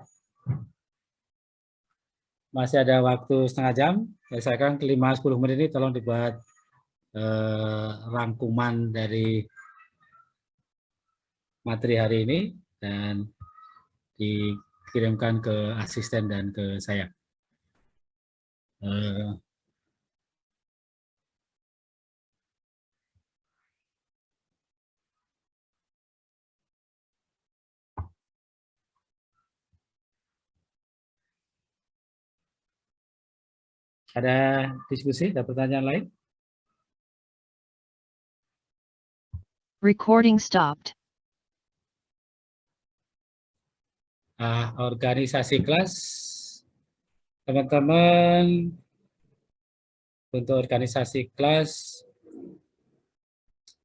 Masih ada waktu setengah jam. Saya kan 5-10 menit ini tolong dibuat rangkuman dari materi hari ini dan dikirimkan ke asisten dan ke saya. Ada diskusi, ada pertanyaan lain? Recording stopped. Organisasi kelas, teman-teman, untuk organisasi kelas,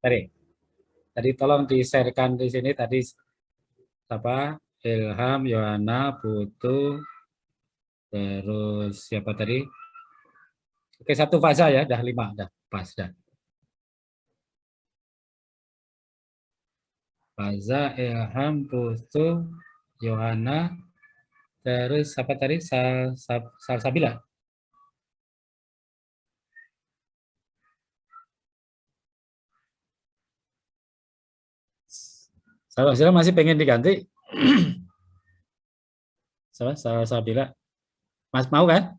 tadi tolong di-sharekan di sini tadi apa? Ilham, Yohana, Putu, terus siapa tadi? Oke, satu fasa ya, dah 5, dah pas dah. Faza, Ilham, Putu, Yohana, terus siapa tadi? Salsabila. Salsabila masih pengen diganti? Salsabila. Mas mau kan?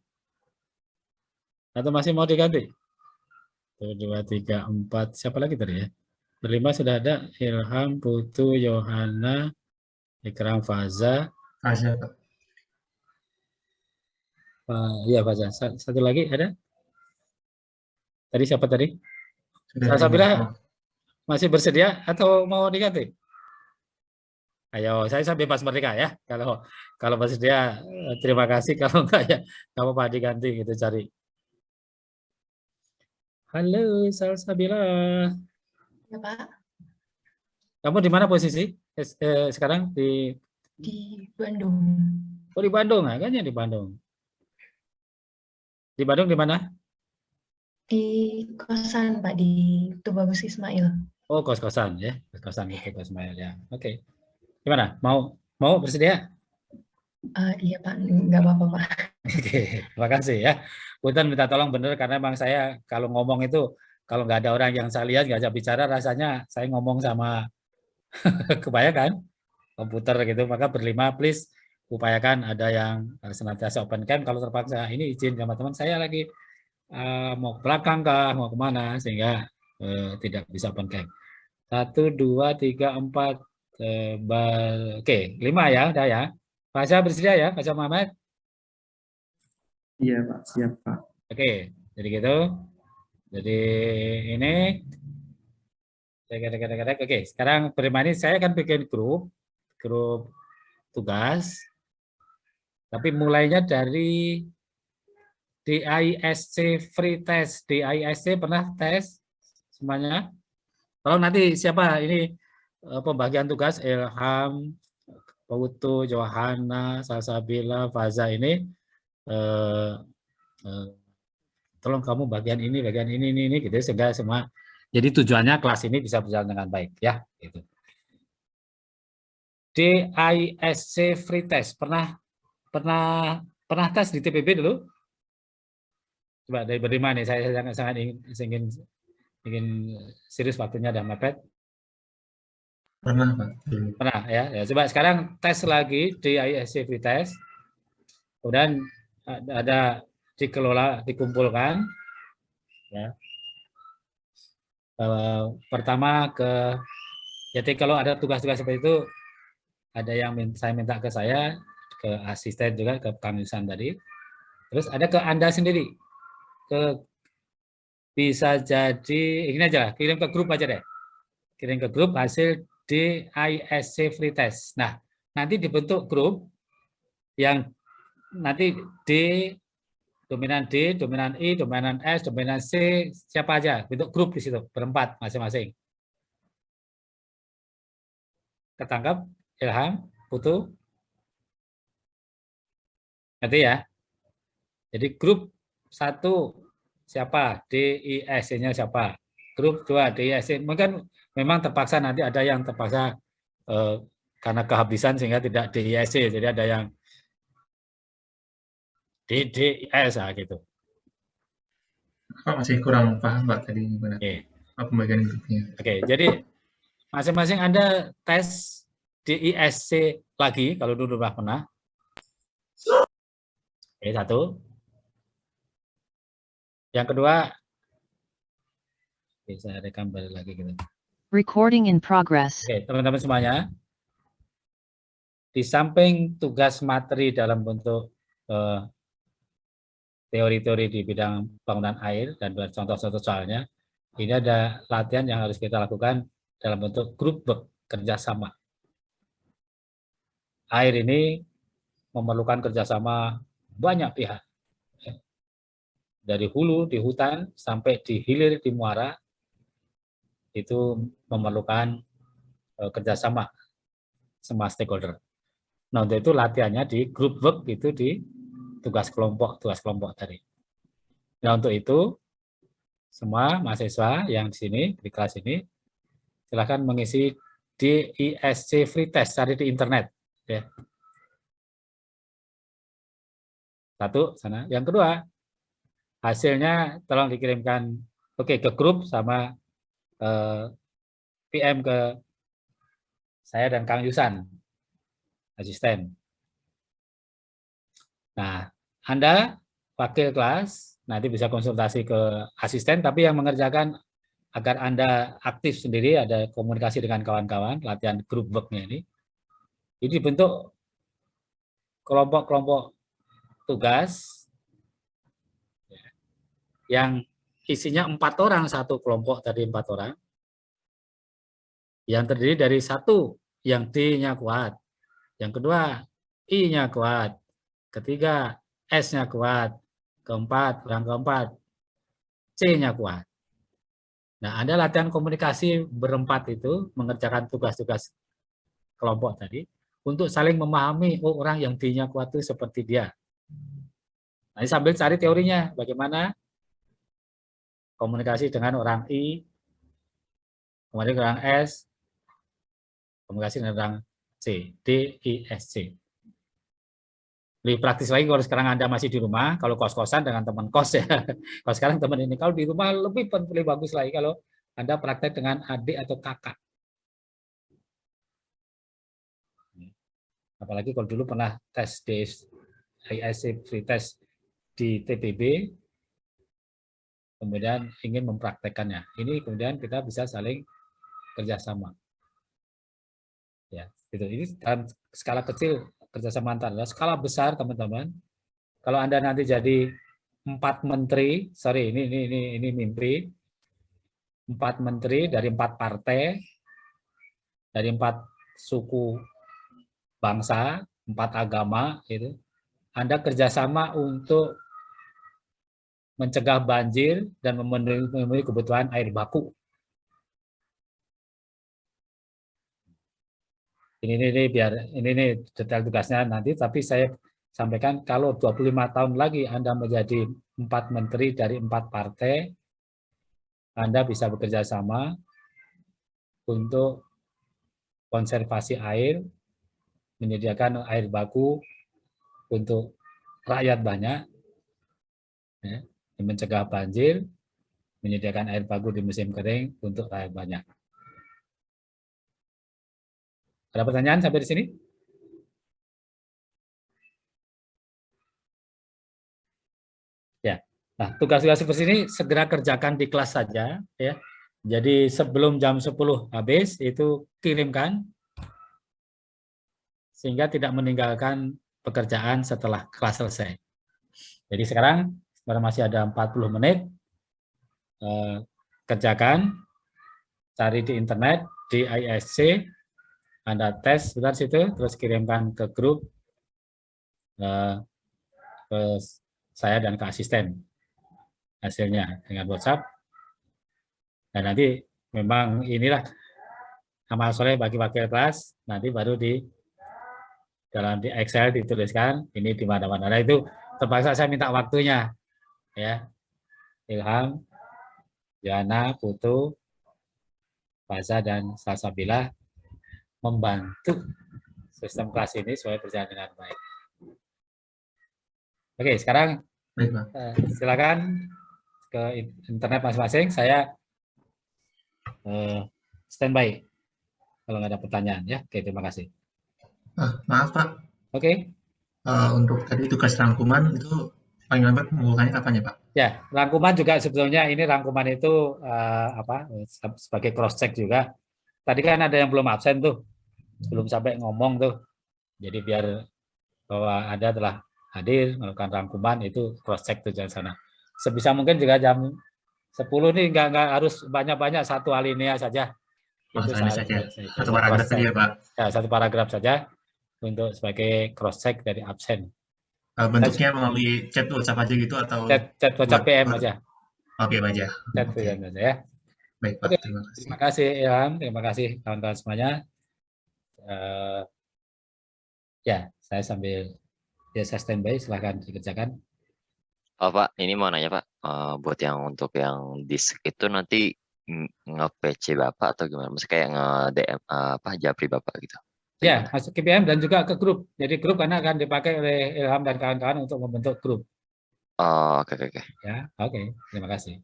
Atau masih mau diganti? 1, 2, 3, 4. Siapa lagi tadi ya? Berlima sudah ada. Ilham, Putu, Yohana, Ikram, Faza. Faza, Pak. Iya, Faza. Satu lagi ada? Tadi siapa tadi? Sudah Salsabila 5. masih bersedia atau mau diganti? Ayo, saya bebas merdeka ya. Kalau bersedia, terima kasih. Kalau enggak ya, nggak apa-apa diganti gitu cari. Halo, Salsabila. Ya, Pak. Kamu di mana posisi sekarang? Di Bandung. Oh, di Bandung, agaknya di Bandung. Di Bandung di mana? Di kosan, Pak, di Tubagus Ismail. Oh, kos-kosan ya. Kos-kosan gitu, Kos Ismail ya. Oke. Gimana? Mau bersedia? Iya, Pak. Nggak apa-apa, Pak. Oke, terima kasih ya. Punten minta tolong bener karena memang saya kalau ngomong itu kalau nggak ada orang yang saya lihat nggak bisa bicara rasanya saya ngomong sama kebanyakan komputer gitu. Maka berlima please upayakan ada yang senantiasa open cam. Kalau terpaksa ini izin sama teman saya lagi mau ke belakang kah, mau kemana sehingga tidak bisa open cam. 1, 2, 3, 4. Oke, 5 ya, udah ya. Pasha bersedia ya, Pasha Muhammad? Iya Pak, siap Pak. Oke, jadi gitu. Jadi ini. Oke, sekarang berlima ini saya akan bikin grup tugas. Tapi mulainya dari DISC free test. DISC pernah tes semuanya? Kalau nanti siapa ini pembagian tugas Ilham, Putu, Johanna, Salsabila, Faza ini tolong kamu bagian ini gitu sehingga semua. Jadi tujuannya kelas ini bisa berjalan dengan baik ya gitu. DISC free test pernah tes di TPB dulu? Coba dari berlima nih saya sangat ingin serius waktunya udah mepet. Pernah, Pak. Pernah ya. Coba sekarang tes lagi DISC free test. Kemudian ada dikumpulkan ya. Pertama jadi kalau ada tugas-tugas seperti itu ada yang saya minta ke saya, ke asisten juga, ke Kang Yusan tadi. Terus ada ke Anda sendiri. Bisa jadi ini aja, kirim ke grup aja deh. Kirim ke grup hasil DISC free test. Nah, nanti dibentuk grup yang nanti dominan D, dominan I, dominan S, dominan C, siapa aja, bentuk grup di situ, berempat masing-masing. Ketangkap, Ilham, Putu? Nanti ya. Jadi grup 1 siapa? DISC-nya siapa? Grup 2 DISC. Mungkin memang terpaksa nanti ada yang terpaksa karena kehabisan sehingga tidak DISC. Jadi ada yang DDIS gitu. Pak masih kurang paham Pak tadi gimana? Pembagian grupnya. Oke, jadi masing-masing Anda tes DISC lagi kalau dulu pernah. Oke, 1. Yang kedua, saya rekam balik lagi gitu. Recording in progress. Oke, teman-teman semuanya. Di samping tugas materi dalam bentuk teori-teori di bidang bangunan air dan contoh-contoh soalnya, ini ada latihan yang harus kita lakukan dalam bentuk grup kerjasama. Air ini memerlukan kerjasama banyak pihak. Dari hulu, di hutan, sampai di hilir, di muara, itu memerlukan kerjasama semua stakeholder. Nah, untuk itu latihannya di group work itu di tugas kelompok tadi. Nah, untuk itu semua mahasiswa yang di sini di kelas ini silakan mengisi DISC free test cari di internet ya. 1 sana. Yang kedua, hasilnya tolong dikirimkan ke grup sama PM ke saya dan Kang Yusan asisten. Nah, Anda wakil kelas nanti bisa konsultasi ke asisten, tapi yang mengerjakan agar Anda aktif sendiri, ada komunikasi dengan kawan-kawan, latihan group work-nya ini dibentuk kelompok-kelompok tugas yang isinya 4 orang, satu kelompok tadi 4 orang, yang terdiri dari satu yang D-nya kuat, yang kedua I-nya kuat, ketiga S-nya kuat, keempat, orang keempat C-nya kuat. Nah, Anda latihan komunikasi berempat itu mengerjakan tugas-tugas kelompok tadi untuk saling memahami, oh orang yang D-nya kuat itu seperti dia. Nah, ini sambil cari teorinya, bagaimana komunikasi dengan orang I, kemudian orang S, komunikasi dengan orang C, D, I, S, C. Lebih praktis lagi kalau sekarang Anda masih di rumah, kalau kos-kosan dengan teman kos ya. Kalau sekarang teman ini, kalau di rumah lebih bagus lagi kalau Anda praktek dengan adik atau kakak. Apalagi kalau dulu pernah tes ISC free test di TPB, kemudian ingin mempraktekkannya. Ini kemudian kita bisa saling kerjasama. Ya, gitu. Ini dalam skala kecil kerjasama antar. Skala besar teman-teman, kalau Anda nanti jadi 4 menteri, sorry ini mimpi, 4 menteri dari 4 partai, dari 4 suku bangsa, 4 agama, itu Anda kerjasama untuk mencegah banjir dan memenuhi kebutuhan air baku. Ini biar ini detail tugasnya nanti, tapi saya sampaikan kalau 25 tahun lagi Anda menjadi 4 menteri dari 4 partai, Anda bisa bekerja sama untuk konservasi air, menyediakan air baku untuk rakyat banyak, ya, mencegah banjir, menyediakan air baku di musim kering untuk rakyat banyak. Ada pertanyaan sampai di sini? Ya. Nah, tugas-tugas seperti ini segera kerjakan di kelas saja, ya. Jadi sebelum jam 10 habis itu kirimkan sehingga tidak meninggalkan pekerjaan setelah kelas selesai. Jadi sekarang masih ada 40 menit, kerjakan, cari di internet, di ISC, Anda tes sebentar situ, terus kirimkan ke grup, ke saya dan ke asisten hasilnya dengan WhatsApp. Dan nanti memang inilah amal soleh bagi wakil kelas, nanti baru di Excel dituliskan ini di mana-mana. Nah, itu terpaksa saya minta waktunya, ya. Ilham, Jana, Putu, Faza, dan Salsabila membantu sistem kelas ini supaya berjalan dengan baik. Oke, sekarang silakan ke internet masing-masing. Saya standby kalau nggak ada pertanyaan, ya. Oke, terima kasih. Maaf Pak. Oke. Untuk tadi tugas rangkuman itu paling lambat mengulangannya kapan ya Pak? Ya, rangkuman juga sebetulnya ini rangkuman itu sebagai cross check juga. Tadi kan ada yang belum absen tuh, belum sampai ngomong tuh. Jadi biar bahwa Anda telah hadir melakukan rangkuman itu cross check tuh di sana. Sebisa mungkin juga jam 10 nih nggak harus banyak-banyak, satu alinea saja. Itu saja. Satu paragraf saja Pak. Ya, satu paragraf saja untuk sebagai cross check dari absen. Bentuknya melalui chat WhatsApp aja gitu atau chat WhatsApp PM aja. PM aja. Chat PM aja ya. Baik Pak, terima kasih. Terima kasih Ilham, terima kasih kawan-kawan semuanya. Ya, saya sambil saya standby, silahkan dikerjakan. Oh Pak, ini mau nanya Pak, buat yang untuk yang disk itu nanti nge-PC Bapak atau gimana? Maksudnya kayak nge-DM Japri Bapak gitu? Ya, masuk ke PM dan juga ke grup. Jadi grup karena akan dipakai oleh Ilham dan kawan-kawan untuk membentuk grup. Oh, oke. Ya, oke. Terima kasih.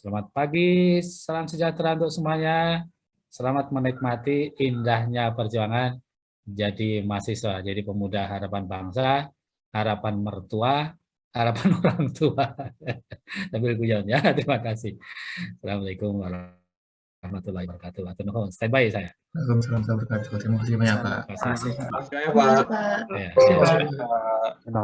Selamat pagi, salam sejahtera untuk semuanya. Selamat menikmati indahnya perjuangan jadi mahasiswa, jadi pemuda harapan bangsa. harapan mertua, harapan orang tua. Sambil guyon ya. Terima kasih. Assalamualaikum warahmatullahi wabarakatuh. Atur nuhun. Standby saya. Waalaikumsalam warahmatullahi wabarakatuh. Terima kasih banyak Pak. Terima kasih. Pak. Ya, ya.